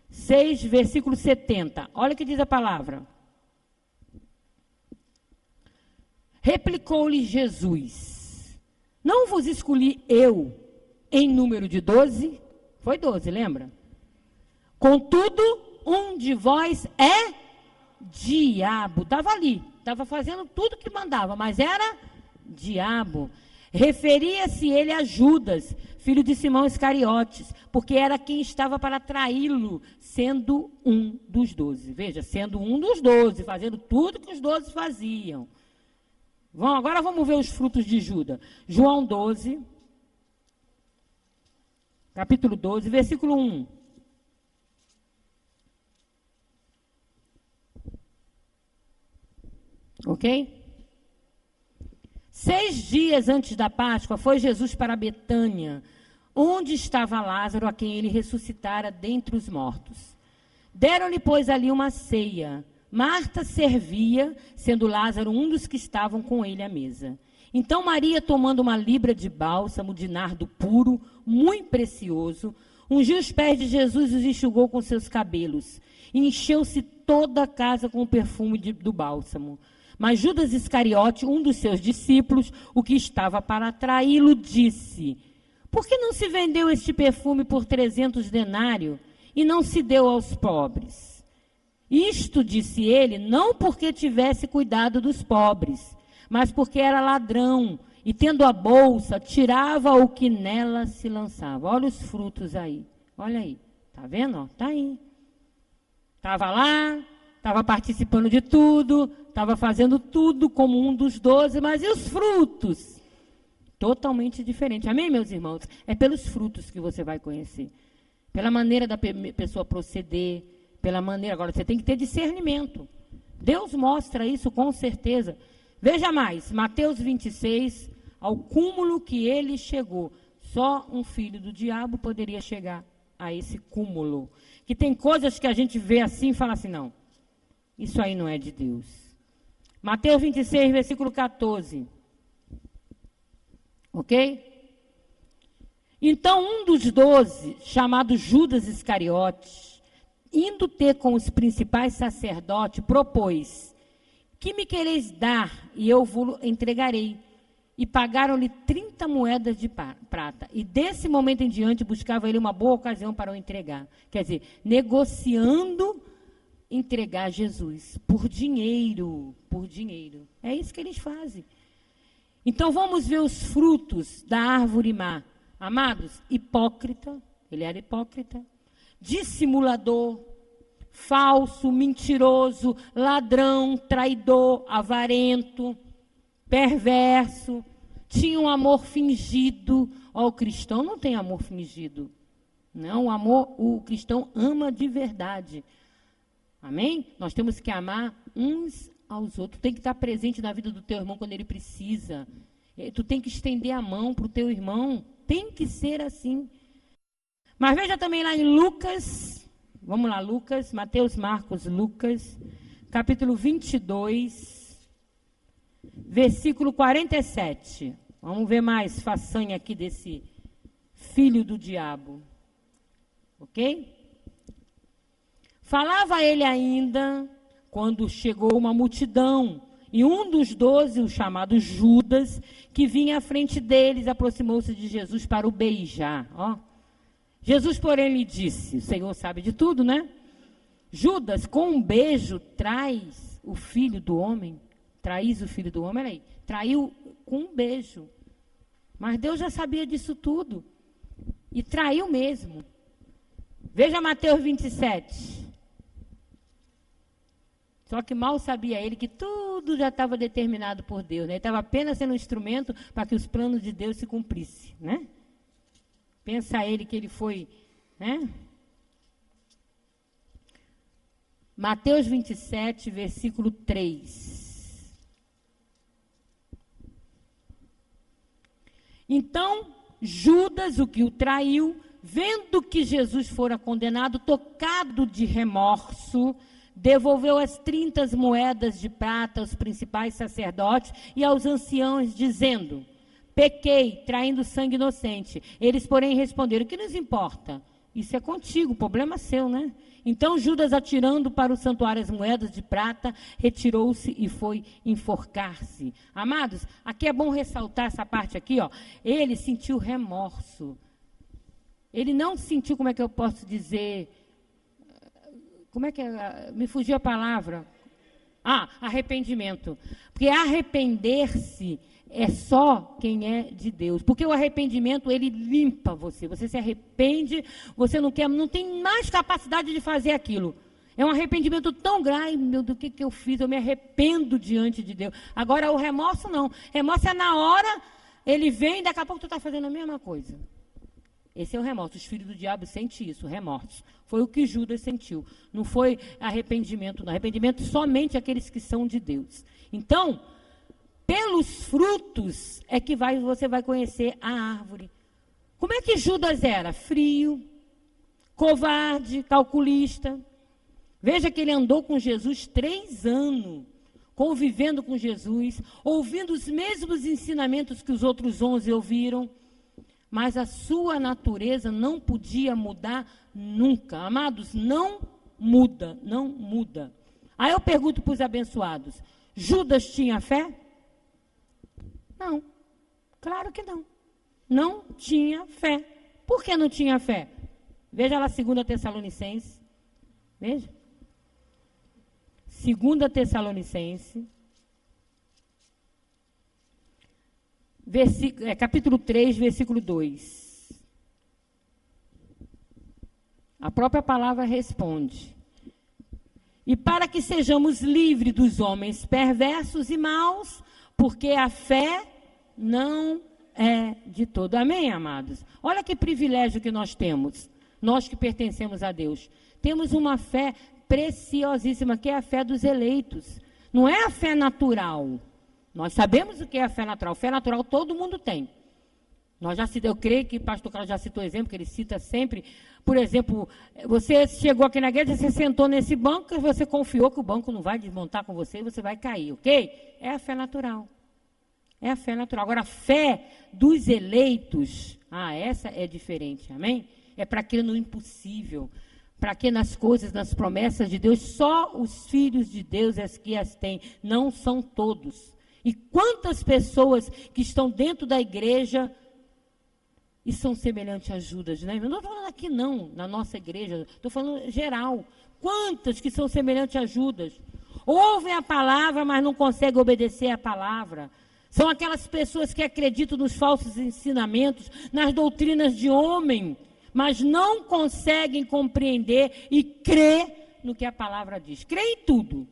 6, versículo 70. Olha o que diz a palavra. Replicou-lhe Jesus: não vos escolhi eu em número de 12? Foi 12, lembra? Contudo, um de vós é diabo. Estava ali, estava fazendo tudo que mandava, mas era diabo. Referia-se ele a Judas, filho de Simão Iscariotes, porque era quem estava para traí-lo, sendo um dos 12. Veja, sendo um dos 12, fazendo tudo que os 12 faziam. Agora vamos ver os frutos de Judas. João 12, capítulo 12, versículo 1. Ok? 6 dias antes da Páscoa, foi Jesus para Betânia, onde estava Lázaro, a quem ele ressuscitara dentre os mortos. Deram-lhe, pois, ali uma ceia. Marta servia, sendo Lázaro um dos que estavam com ele à mesa. Então Maria, tomando uma libra de bálsamo de nardo puro, muito precioso, ungiu os pés de Jesus e os enxugou com seus cabelos. E encheu-se toda a casa com o perfume do bálsamo. Mas Judas Iscariote, um dos seus discípulos, o que estava para traí-lo, disse: por que não se vendeu este perfume por 300 denários e não se deu aos pobres? Isto, disse ele, não porque tivesse cuidado dos pobres, mas porque era ladrão, e tendo a bolsa, tirava o que nela se lançava. Olha os frutos aí, olha aí, tá vendo? Está aí. Estava lá, estava participando de tudo, estava fazendo tudo como um dos 12, mas e os frutos? Totalmente diferente. Amém, meus irmãos? É pelos frutos que você vai conhecer. Pela maneira da pessoa proceder, pela maneira... Agora, você tem que ter discernimento. Deus mostra isso com certeza. Veja mais, Mateus 26, ao cúmulo que ele chegou. Só um filho do diabo poderia chegar a esse cúmulo. Que tem coisas que a gente vê assim e fala assim, não, isso aí não é de Deus. Mateus 26, versículo 14. Ok? Então, um dos 12, chamado Judas Iscariotes, indo ter com os principais sacerdotes, propôs: que me quereis dar, e eu vos entregarei. E pagaram-lhe 30 moedas de prata. E desse momento em diante buscava ele uma boa ocasião para o entregar. Quer dizer, negociando entregar Jesus por dinheiro, por dinheiro. É isso que eles fazem. Então vamos ver os frutos da árvore má. Amados, hipócrita, ele era hipócrita, dissimulador, falso, mentiroso, ladrão, traidor, avarento, perverso, tinha um amor fingido. O cristão não tem amor fingido. Não, o cristão ama de verdade. Amém? Nós temos que amar uns aos outros. Tem que estar presente na vida do teu irmão quando ele precisa. Tu tem que estender a mão para o teu irmão. Tem que ser assim. Mas veja também lá em Lucas Vamos lá, Lucas, Mateus, Marcos, Lucas, capítulo 22, versículo 47. Vamos ver mais façanha aqui desse filho do diabo. Ok? Falava ele ainda quando chegou uma multidão, e um dos 12, o chamado Judas, que vinha à frente deles, aproximou-se de Jesus para o beijar. Ó. Jesus, porém, lhe disse, o Senhor sabe de tudo, né? Judas, com um beijo, traz o filho do homem. Traís o filho do homem, olha aí. Traiu com um beijo. Mas Deus já sabia disso tudo. E traiu mesmo. Veja Mateus 27. Só que mal sabia ele que tudo já estava determinado por Deus, né? Ele estava apenas sendo um instrumento para que os planos de Deus se cumprissem, né? Pensa ele que ele foi, né? Mateus 27, versículo 3. Então, Judas, o que o traiu, vendo que Jesus fora condenado, tocado de remorso, devolveu as 30 moedas de prata aos principais sacerdotes e aos anciãos, dizendo: pequei, traindo sangue inocente. Eles, porém, responderam: o que nos importa? Isso é contigo, problema seu, né? Então Judas, atirando para o santuário as moedas de prata, retirou-se e foi enforcar-se. Amados, aqui é bom ressaltar essa parte aqui, ó. Ele sentiu remorso. Ele não sentiu, como é que eu posso dizer... Como é que é? Me fugiu a palavra. Arrependimento. Porque arrepender-se é só quem é de Deus. Porque o arrependimento, ele limpa você. Você se arrepende, você não tem mais capacidade de fazer aquilo. É um arrependimento tão grave, meu Deus, do que eu fiz? Eu me arrependo diante de Deus. Agora, o remorso não. Remorso é na hora, ele vem, daqui a pouco tu está fazendo a mesma coisa. Esse é o remorso. Os filhos do diabo sentem isso, remorso. Foi o que Judas sentiu. Não foi arrependimento, não. Arrependimento somente aqueles que são de Deus. Então, pelos frutos é que você vai conhecer a árvore. Como é que Judas era? Frio, covarde, calculista. Veja que ele andou com Jesus 3 anos, convivendo com Jesus, ouvindo os mesmos ensinamentos que os outros 11 ouviram. Mas a sua natureza não podia mudar nunca. Amados, não muda, não muda. Aí eu pergunto para os abençoados: Judas tinha fé? Não, claro que não. Não tinha fé. Por que não tinha fé? Veja lá 2 Tessalonicenses. Veja. 2 Tessalonicenses. Capítulo 3, versículo 2. A própria palavra responde: e para que sejamos livres dos homens perversos e maus, porque a fé não é de todo. Amém, amados? Olha que privilégio que nós temos, nós que pertencemos a Deus. Temos uma fé preciosíssima, que é a fé dos eleitos. Não é a fé natural. Nós sabemos o que é a fé natural. Fé natural todo mundo tem. Eu creio que o pastor Carlos já citou exemplo, que ele cita sempre. Por exemplo, você chegou aqui na igreja, você sentou nesse banco e você confiou que o banco não vai desmontar com você e você vai cair, ok? É a fé natural. É a fé natural. Agora, a fé dos eleitos, essa é diferente, amém? É para aquilo no impossível, para que nas coisas, nas promessas de Deus, só os filhos de Deus é que as têm, não são todos. E quantas pessoas que estão dentro da igreja e são semelhantes a Judas, né? Eu não estou falando aqui não, na nossa igreja, estou falando geral. Quantas que são semelhantes a Judas? Ouvem a palavra, mas não conseguem obedecer a palavra. São aquelas pessoas que acreditam nos falsos ensinamentos, nas doutrinas de homem, mas não conseguem compreender e crer no que a palavra diz. Crê em tudo.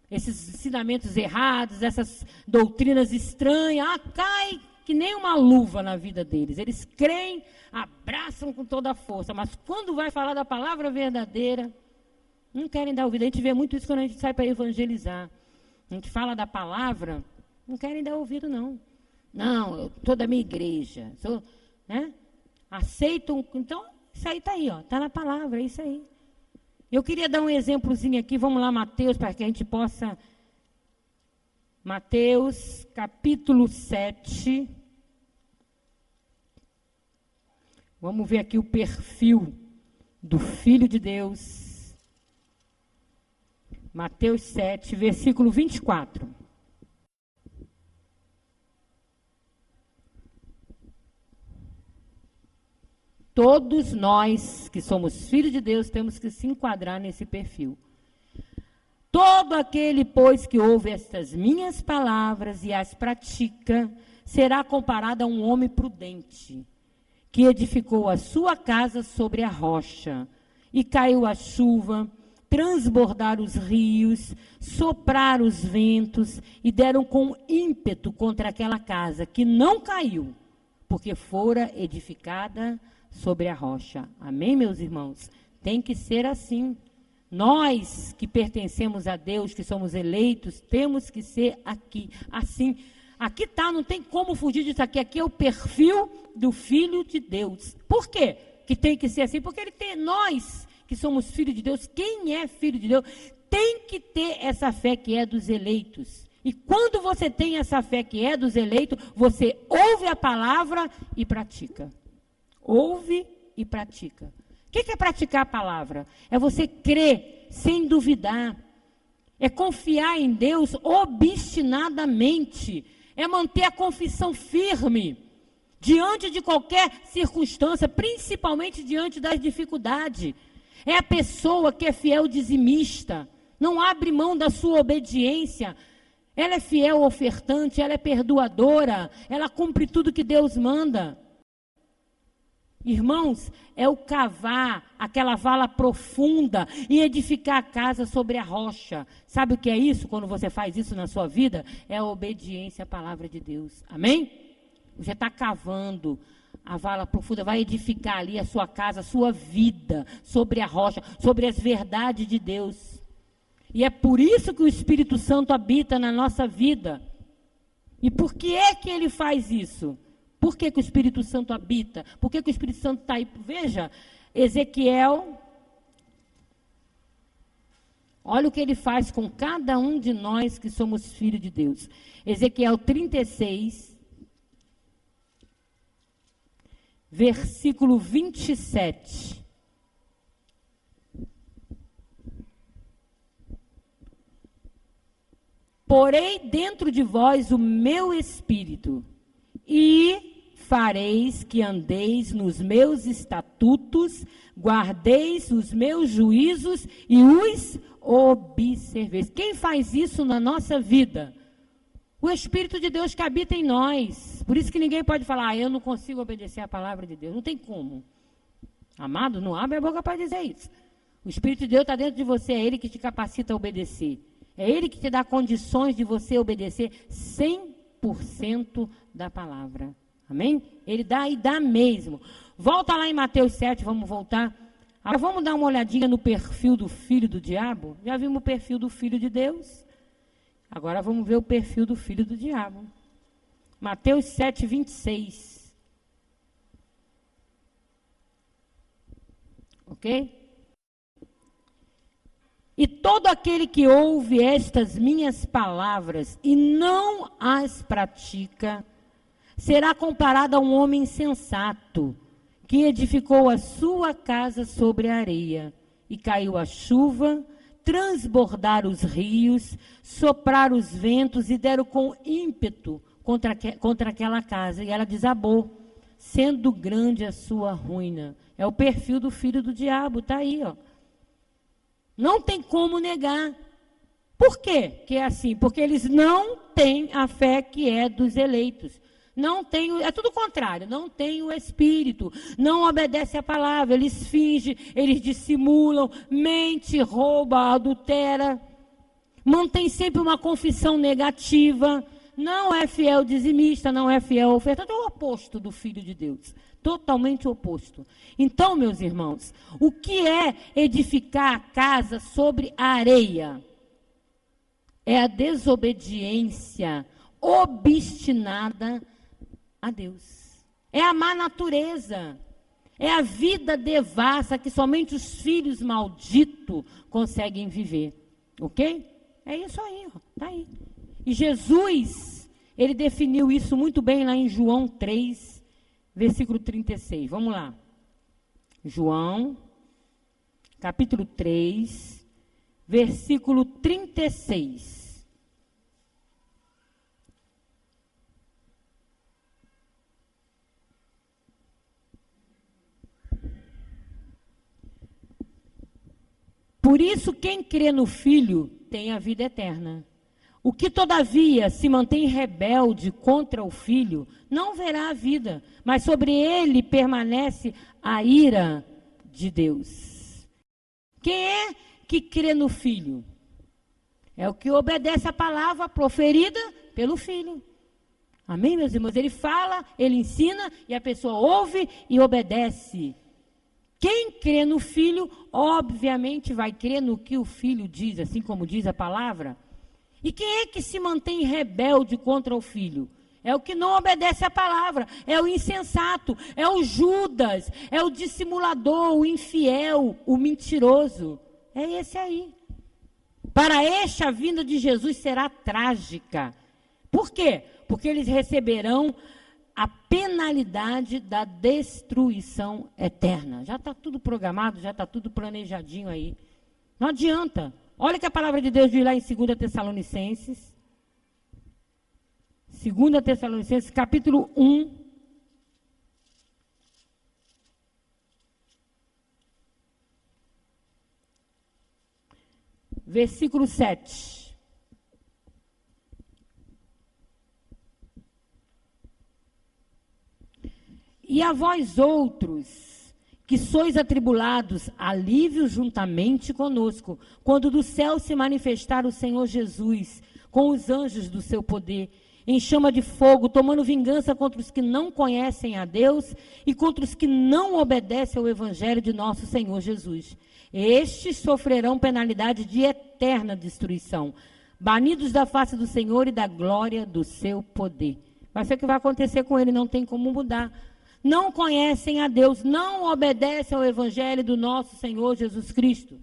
Esses ensinamentos errados, essas doutrinas estranhas, cai que nem uma luva na vida deles. Eles creem, abraçam com toda a força, mas quando vai falar da palavra verdadeira, não querem dar ouvido. A gente vê muito isso quando a gente sai para evangelizar. A gente fala da palavra, não querem dar ouvido, não. Não, eu sou da minha igreja, né? Aceitam, então, isso aí está aí, está na palavra, é isso aí. Eu queria dar um exemplozinho aqui, vamos lá, Mateus, para que a gente possa... Mateus, capítulo 7. Vamos ver aqui o perfil do Filho de Deus. Mateus 7, versículo 24. Todos nós que somos filhos de Deus temos que se enquadrar nesse perfil. Todo aquele, pois, que ouve estas minhas palavras e as pratica, será comparado a um homem prudente, que edificou a sua casa sobre a rocha, e caiu a chuva, transbordar os rios, soprar os ventos, e deram com ímpeto contra aquela casa, que não caiu, porque fora edificada sobre a rocha. Amém, meus irmãos? Tem que ser assim. Nós que pertencemos a Deus, que somos eleitos, temos que ser aqui, assim. Aqui está, não tem como fugir disso aqui. Aqui é o perfil do Filho de Deus. Por quê que tem que ser assim? Porque nós que somos filhos de Deus, quem é filho de Deus, tem que ter essa fé que é dos eleitos. E quando você tem essa fé que é dos eleitos, você ouve a palavra e pratica. Ouve e pratica. O que é praticar a palavra? É você crer sem duvidar. É confiar em Deus obstinadamente. É manter a confissão firme diante de qualquer circunstância, principalmente diante das dificuldades. É a pessoa que é fiel dizimista, não abre mão da sua obediência. Ela é fiel ofertante, ela é perdoadora, ela cumpre tudo que Deus manda. Irmãos, é o cavar aquela vala profunda e edificar a casa sobre a rocha. Sabe o que é isso? Quando você faz isso na sua vida, é a obediência à palavra de Deus. Amém? Você está cavando a vala profunda, vai edificar ali a sua casa, a sua vida, sobre a rocha, sobre as verdades de Deus. E é por isso que o Espírito Santo habita na nossa vida. E por que é que ele faz isso? Por que o Espírito Santo habita? Por que o Espírito Santo está aí? Veja, Ezequiel, olha o que ele faz com cada um de nós que somos filhos de Deus. Ezequiel 36, versículo 27. Porei dentro de vós o meu espírito, e fareis que andeis nos meus estatutos, guardeis os meus juízos e os observeis. Quem faz isso na nossa vida? O Espírito de Deus que habita em nós. Por isso que ninguém pode falar, eu não consigo obedecer a palavra de Deus. Não tem como. Amado, não abre a boca para dizer isso. O Espírito de Deus está dentro de você, é Ele que te capacita a obedecer. É Ele que te dá condições de você obedecer 100% da palavra. Amém? Ele dá e dá mesmo. Volta lá em Mateus 7, vamos voltar. Agora vamos dar uma olhadinha no perfil do filho do diabo. Já vimos o perfil do filho de Deus. Agora vamos ver o perfil do filho do diabo. Mateus 7, 26. Ok? E todo aquele que ouve estas minhas palavras e não as pratica, será comparado a um homem insensato, que edificou a sua casa sobre a areia, e caiu a chuva, transbordaram os rios, sopraram os ventos e deram com ímpeto contra aquela casa, e ela desabou, sendo grande a sua ruína. É o perfil do filho do diabo, está aí, ó. Não tem como negar. Por quê que é assim? Porque eles não têm a fé que é dos eleitos. Não tem, é tudo o contrário, não tem o Espírito, não obedece a palavra, eles fingem, eles dissimulam, mente, rouba, adultera, mantém sempre uma confissão negativa, não é fiel dizimista, não é fiel ofertante, é o oposto do Filho de Deus, totalmente oposto. Então, meus irmãos, o que é edificar a casa sobre a areia? É a desobediência obstinada a Deus. É a má natureza. É a vida devassa que somente os filhos malditos conseguem viver. Ok? É isso aí, ó, tá aí. E Jesus, ele definiu isso muito bem lá em João 3, versículo 36. Vamos lá. João, capítulo 3, versículo 36. Por isso, quem crê no Filho tem a vida eterna. O que, todavia, se mantém rebelde contra o Filho, não verá a vida, mas sobre ele permanece a ira de Deus. Quem é que crê no Filho? É o que obedece a palavra proferida pelo Filho. Amém, meus irmãos? Ele fala, ele ensina, e a pessoa ouve e obedece. Quem crê no Filho, obviamente vai crer no que o Filho diz, assim como diz a palavra. E quem é que se mantém rebelde contra o Filho? É o que não obedece à palavra, é o insensato, é o Judas, é o dissimulador, o infiel, o mentiroso. É esse aí. Para este, a vinda de Jesus será trágica. Por quê? Porque eles receberão a penalidade da destruição eterna. Já está tudo programado, já está tudo planejadinho aí. Não adianta. Olha que a palavra de Deus diz lá em 2 Tessalonicenses. 2 Tessalonicenses, capítulo 1. Versículo 7. E a vós outros, que sois atribulados, alívio juntamente conosco, quando do céu se manifestar o Senhor Jesus, com os anjos do seu poder, em chama de fogo, tomando vingança contra os que não conhecem a Deus e contra os que não obedecem ao evangelho de nosso Senhor Jesus. Estes sofrerão penalidade de eterna destruição, banidos da face do Senhor e da glória do seu poder. Vai ser o que vai acontecer com ele, não tem como mudar. Não conhecem a Deus, não obedecem ao evangelho do nosso Senhor Jesus Cristo.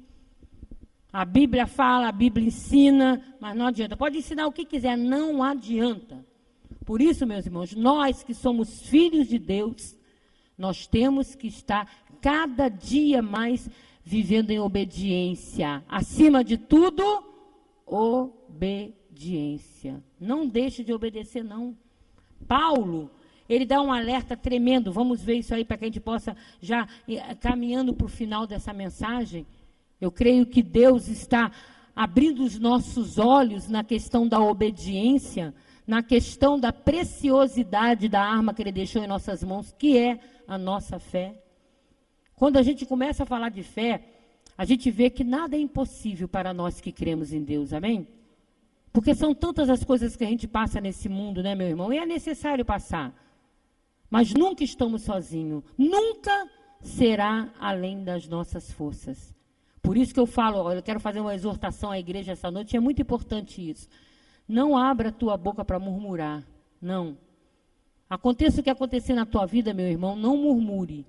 A Bíblia fala, a Bíblia ensina, mas não adianta. Pode ensinar o que quiser, não adianta. Por isso, meus irmãos, nós que somos filhos de Deus, nós temos que estar cada dia mais vivendo em obediência. Acima de tudo, obediência. Não deixe de obedecer, não. Paulo, ele dá um alerta tremendo. Vamos ver isso aí para que a gente possa já caminhando para o final dessa mensagem. Eu creio que Deus está abrindo os nossos olhos na questão da obediência, na questão da preciosidade da arma que Ele deixou em nossas mãos, que é a nossa fé. Quando a gente começa a falar de fé, a gente vê que nada é impossível para nós que cremos em Deus, amém? Porque são tantas as coisas que a gente passa nesse mundo, né, meu irmão? E é necessário passar. Mas nunca estamos sozinhos. Nunca será além das nossas forças. Por isso que eu falo, eu quero fazer uma exortação à igreja essa noite, é muito importante isso. Não abra a tua boca para murmurar, não. Aconteça o que acontecer na tua vida, meu irmão, não murmure.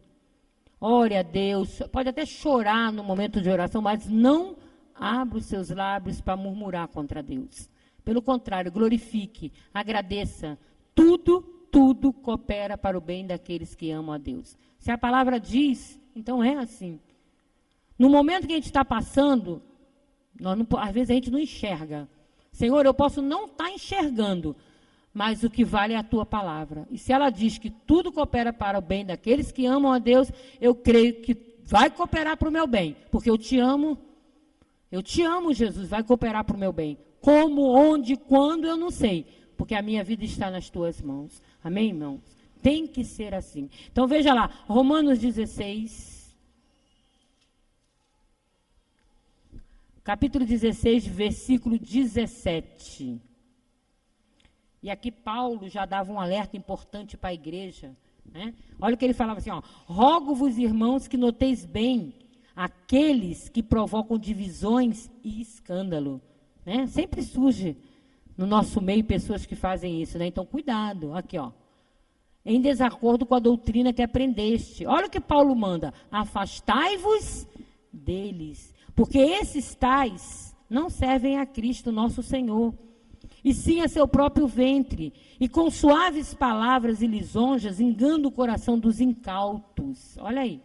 Ore a Deus, pode até chorar no momento de oração, mas não abra os seus lábios para murmurar contra Deus. Pelo contrário, glorifique, agradeça. Tudo coopera para o bem daqueles que amam a Deus. Se a palavra diz, então é assim. No momento que a gente está passando, às vezes a gente não enxerga. Senhor, eu posso não estar enxergando, mas o que vale é a tua palavra. E se ela diz que tudo coopera para o bem daqueles que amam a Deus, eu creio que vai cooperar para o meu bem. Porque eu te amo, Jesus, vai cooperar para o meu bem. Como, onde, quando, eu não sei. Porque a minha vida está nas tuas mãos. Amém, irmãos? Tem que ser assim. Então veja lá, Romanos 16... Capítulo 16, versículo 17. E aqui Paulo já dava um alerta importante para a igreja. Né? Olha o que ele falava assim, ó. Rogo-vos, irmãos, que noteis bem aqueles que provocam divisões e escândalo. Né? Sempre surge no nosso meio pessoas que fazem isso. Né? Então, cuidado. Aqui, ó. em desacordo com a doutrina que aprendeste. Olha o que Paulo manda: afastai-vos deles, porque esses tais não servem a Cristo nosso Senhor, e sim a seu próprio ventre, e com suaves palavras e lisonjas enganam o coração dos incautos. Olha aí,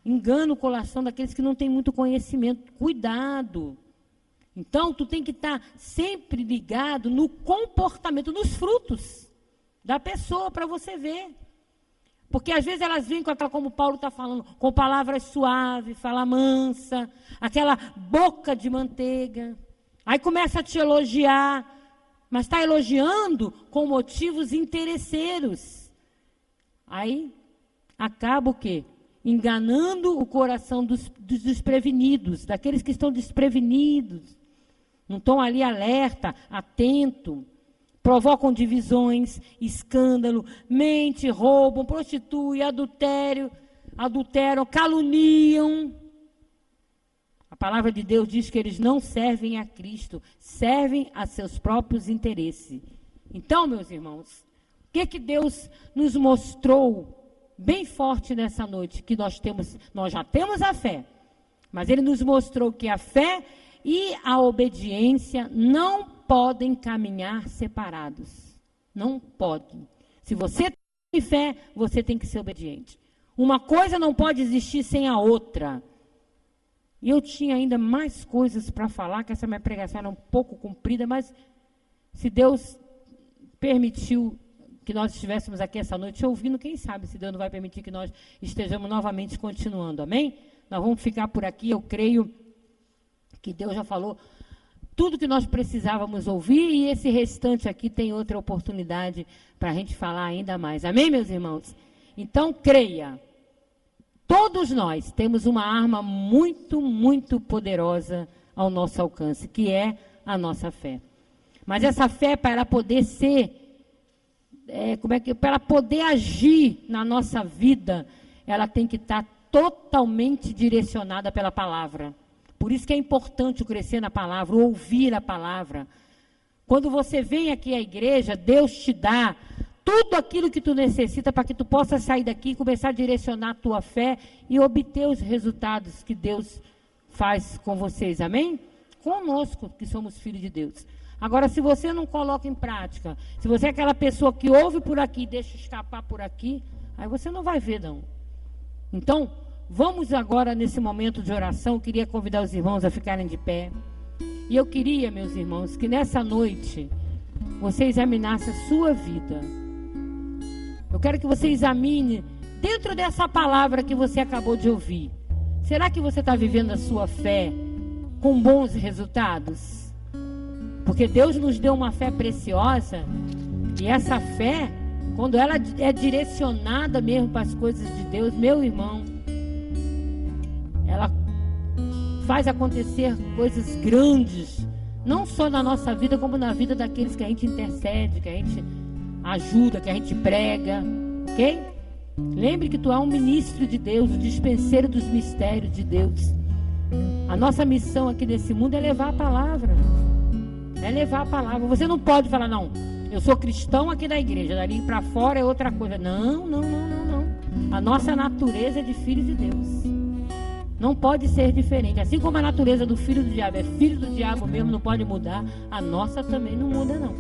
engana o coração daqueles que não têm muito conhecimento. Cuidado. Então, tu tem que estar sempre ligado no comportamento, nos frutos da pessoa, para você ver. Porque às vezes elas vêm com aquela, como Paulo está falando, com palavras suaves, fala mansa, aquela boca de manteiga. Aí começa a te elogiar, mas está elogiando com motivos interesseiros. Aí acaba o quê? Enganando o coração dos desprevenidos, daqueles que estão desprevenidos. Não estão ali alerta, atento. Provocam divisões, escândalo, mente, roubam, prostituem, adulteram, caluniam. A palavra de Deus diz que eles não servem a Cristo, servem a seus próprios interesses. Então, meus irmãos, o que Deus nos mostrou bem forte nessa noite? Que nós já temos a fé, mas Ele nos mostrou que a fé e a obediência não podem caminhar separados. Não podem. Se você tem fé, você tem que ser obediente. Uma coisa não pode existir sem a outra. E eu tinha ainda mais coisas para falar, que essa minha pregação era um pouco comprida, mas se Deus permitiu que nós estivéssemos aqui essa noite ouvindo, quem sabe se Deus não vai permitir que nós estejamos novamente continuando, amém? Nós vamos ficar por aqui, eu creio que Deus já falou tudo que nós precisávamos ouvir, e esse restante aqui tem outra oportunidade para a gente falar ainda mais, amém, meus irmãos? Então, creia. Todos nós temos uma arma muito, muito poderosa ao nosso alcance, que é a nossa fé. Mas essa fé, para ela poder ser, para ela poder agir na nossa vida, ela tem que estar totalmente direcionada pela palavra. Por isso que é importante o crescer na palavra, o ouvir a palavra. Quando você vem aqui à igreja, Deus te dá tudo aquilo que tu necessita para que tu possa sair daqui e começar a direcionar a tua fé e obter os resultados que Deus faz com vocês, amém? Conosco, que somos filhos de Deus. Agora, se você não coloca em prática, se você é aquela pessoa que ouve por aqui e deixa escapar por aqui, aí você não vai ver, não. Então, vamos agora, nesse momento de oração, eu queria convidar os irmãos a ficarem de pé. E eu queria, meus irmãos, que nessa noite você examinasse a sua vida. Eu quero que você examine, dentro dessa palavra que você acabou de ouvir, será que você está vivendo a sua fé com bons resultados? Porque Deus nos deu uma fé preciosa, e essa fé, quando ela é direcionada mesmo para as coisas de Deus, meu irmão, ela faz acontecer coisas grandes, não só na nossa vida, como na vida daqueles que a gente intercede, que a gente ajuda, que a gente prega, ok? Lembre que tu é um ministro de Deus, o dispenseiro dos mistérios de Deus. A nossa missão aqui nesse mundo é levar a palavra. É levar a palavra. Você não pode falar, não, eu sou cristão aqui da igreja, dali para fora é outra coisa. Não. A nossa natureza é de filho de Deus. Não pode ser diferente. Assim como a natureza do filho do diabo é filho do diabo mesmo, não pode mudar, a nossa também não muda, não.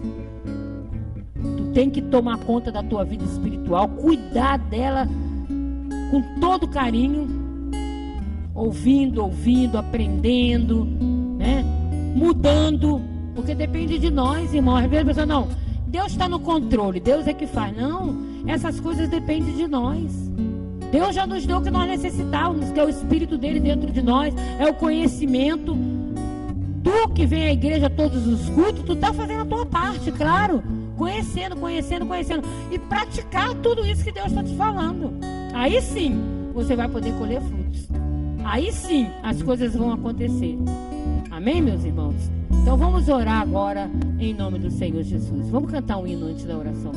Tu tem que tomar conta da tua vida espiritual, cuidar dela com todo carinho, ouvindo, aprendendo, né? Mudando, porque depende de nós, irmão. Às vezes a pessoa, não, Deus está no controle, Deus é que faz. Não, essas coisas dependem de nós. Deus já nos deu o que nós necessitávamos, que é o Espírito dele dentro de nós, é o conhecimento. Tu que vem à igreja todos os cultos, tu está fazendo a tua parte, claro, conhecendo, e praticar tudo isso que Deus está te falando. Aí sim, você vai poder colher frutos. Aí sim, as coisas vão acontecer. Amém, meus irmãos? Então vamos orar agora em nome do Senhor Jesus. Vamos cantar um hino antes da oração.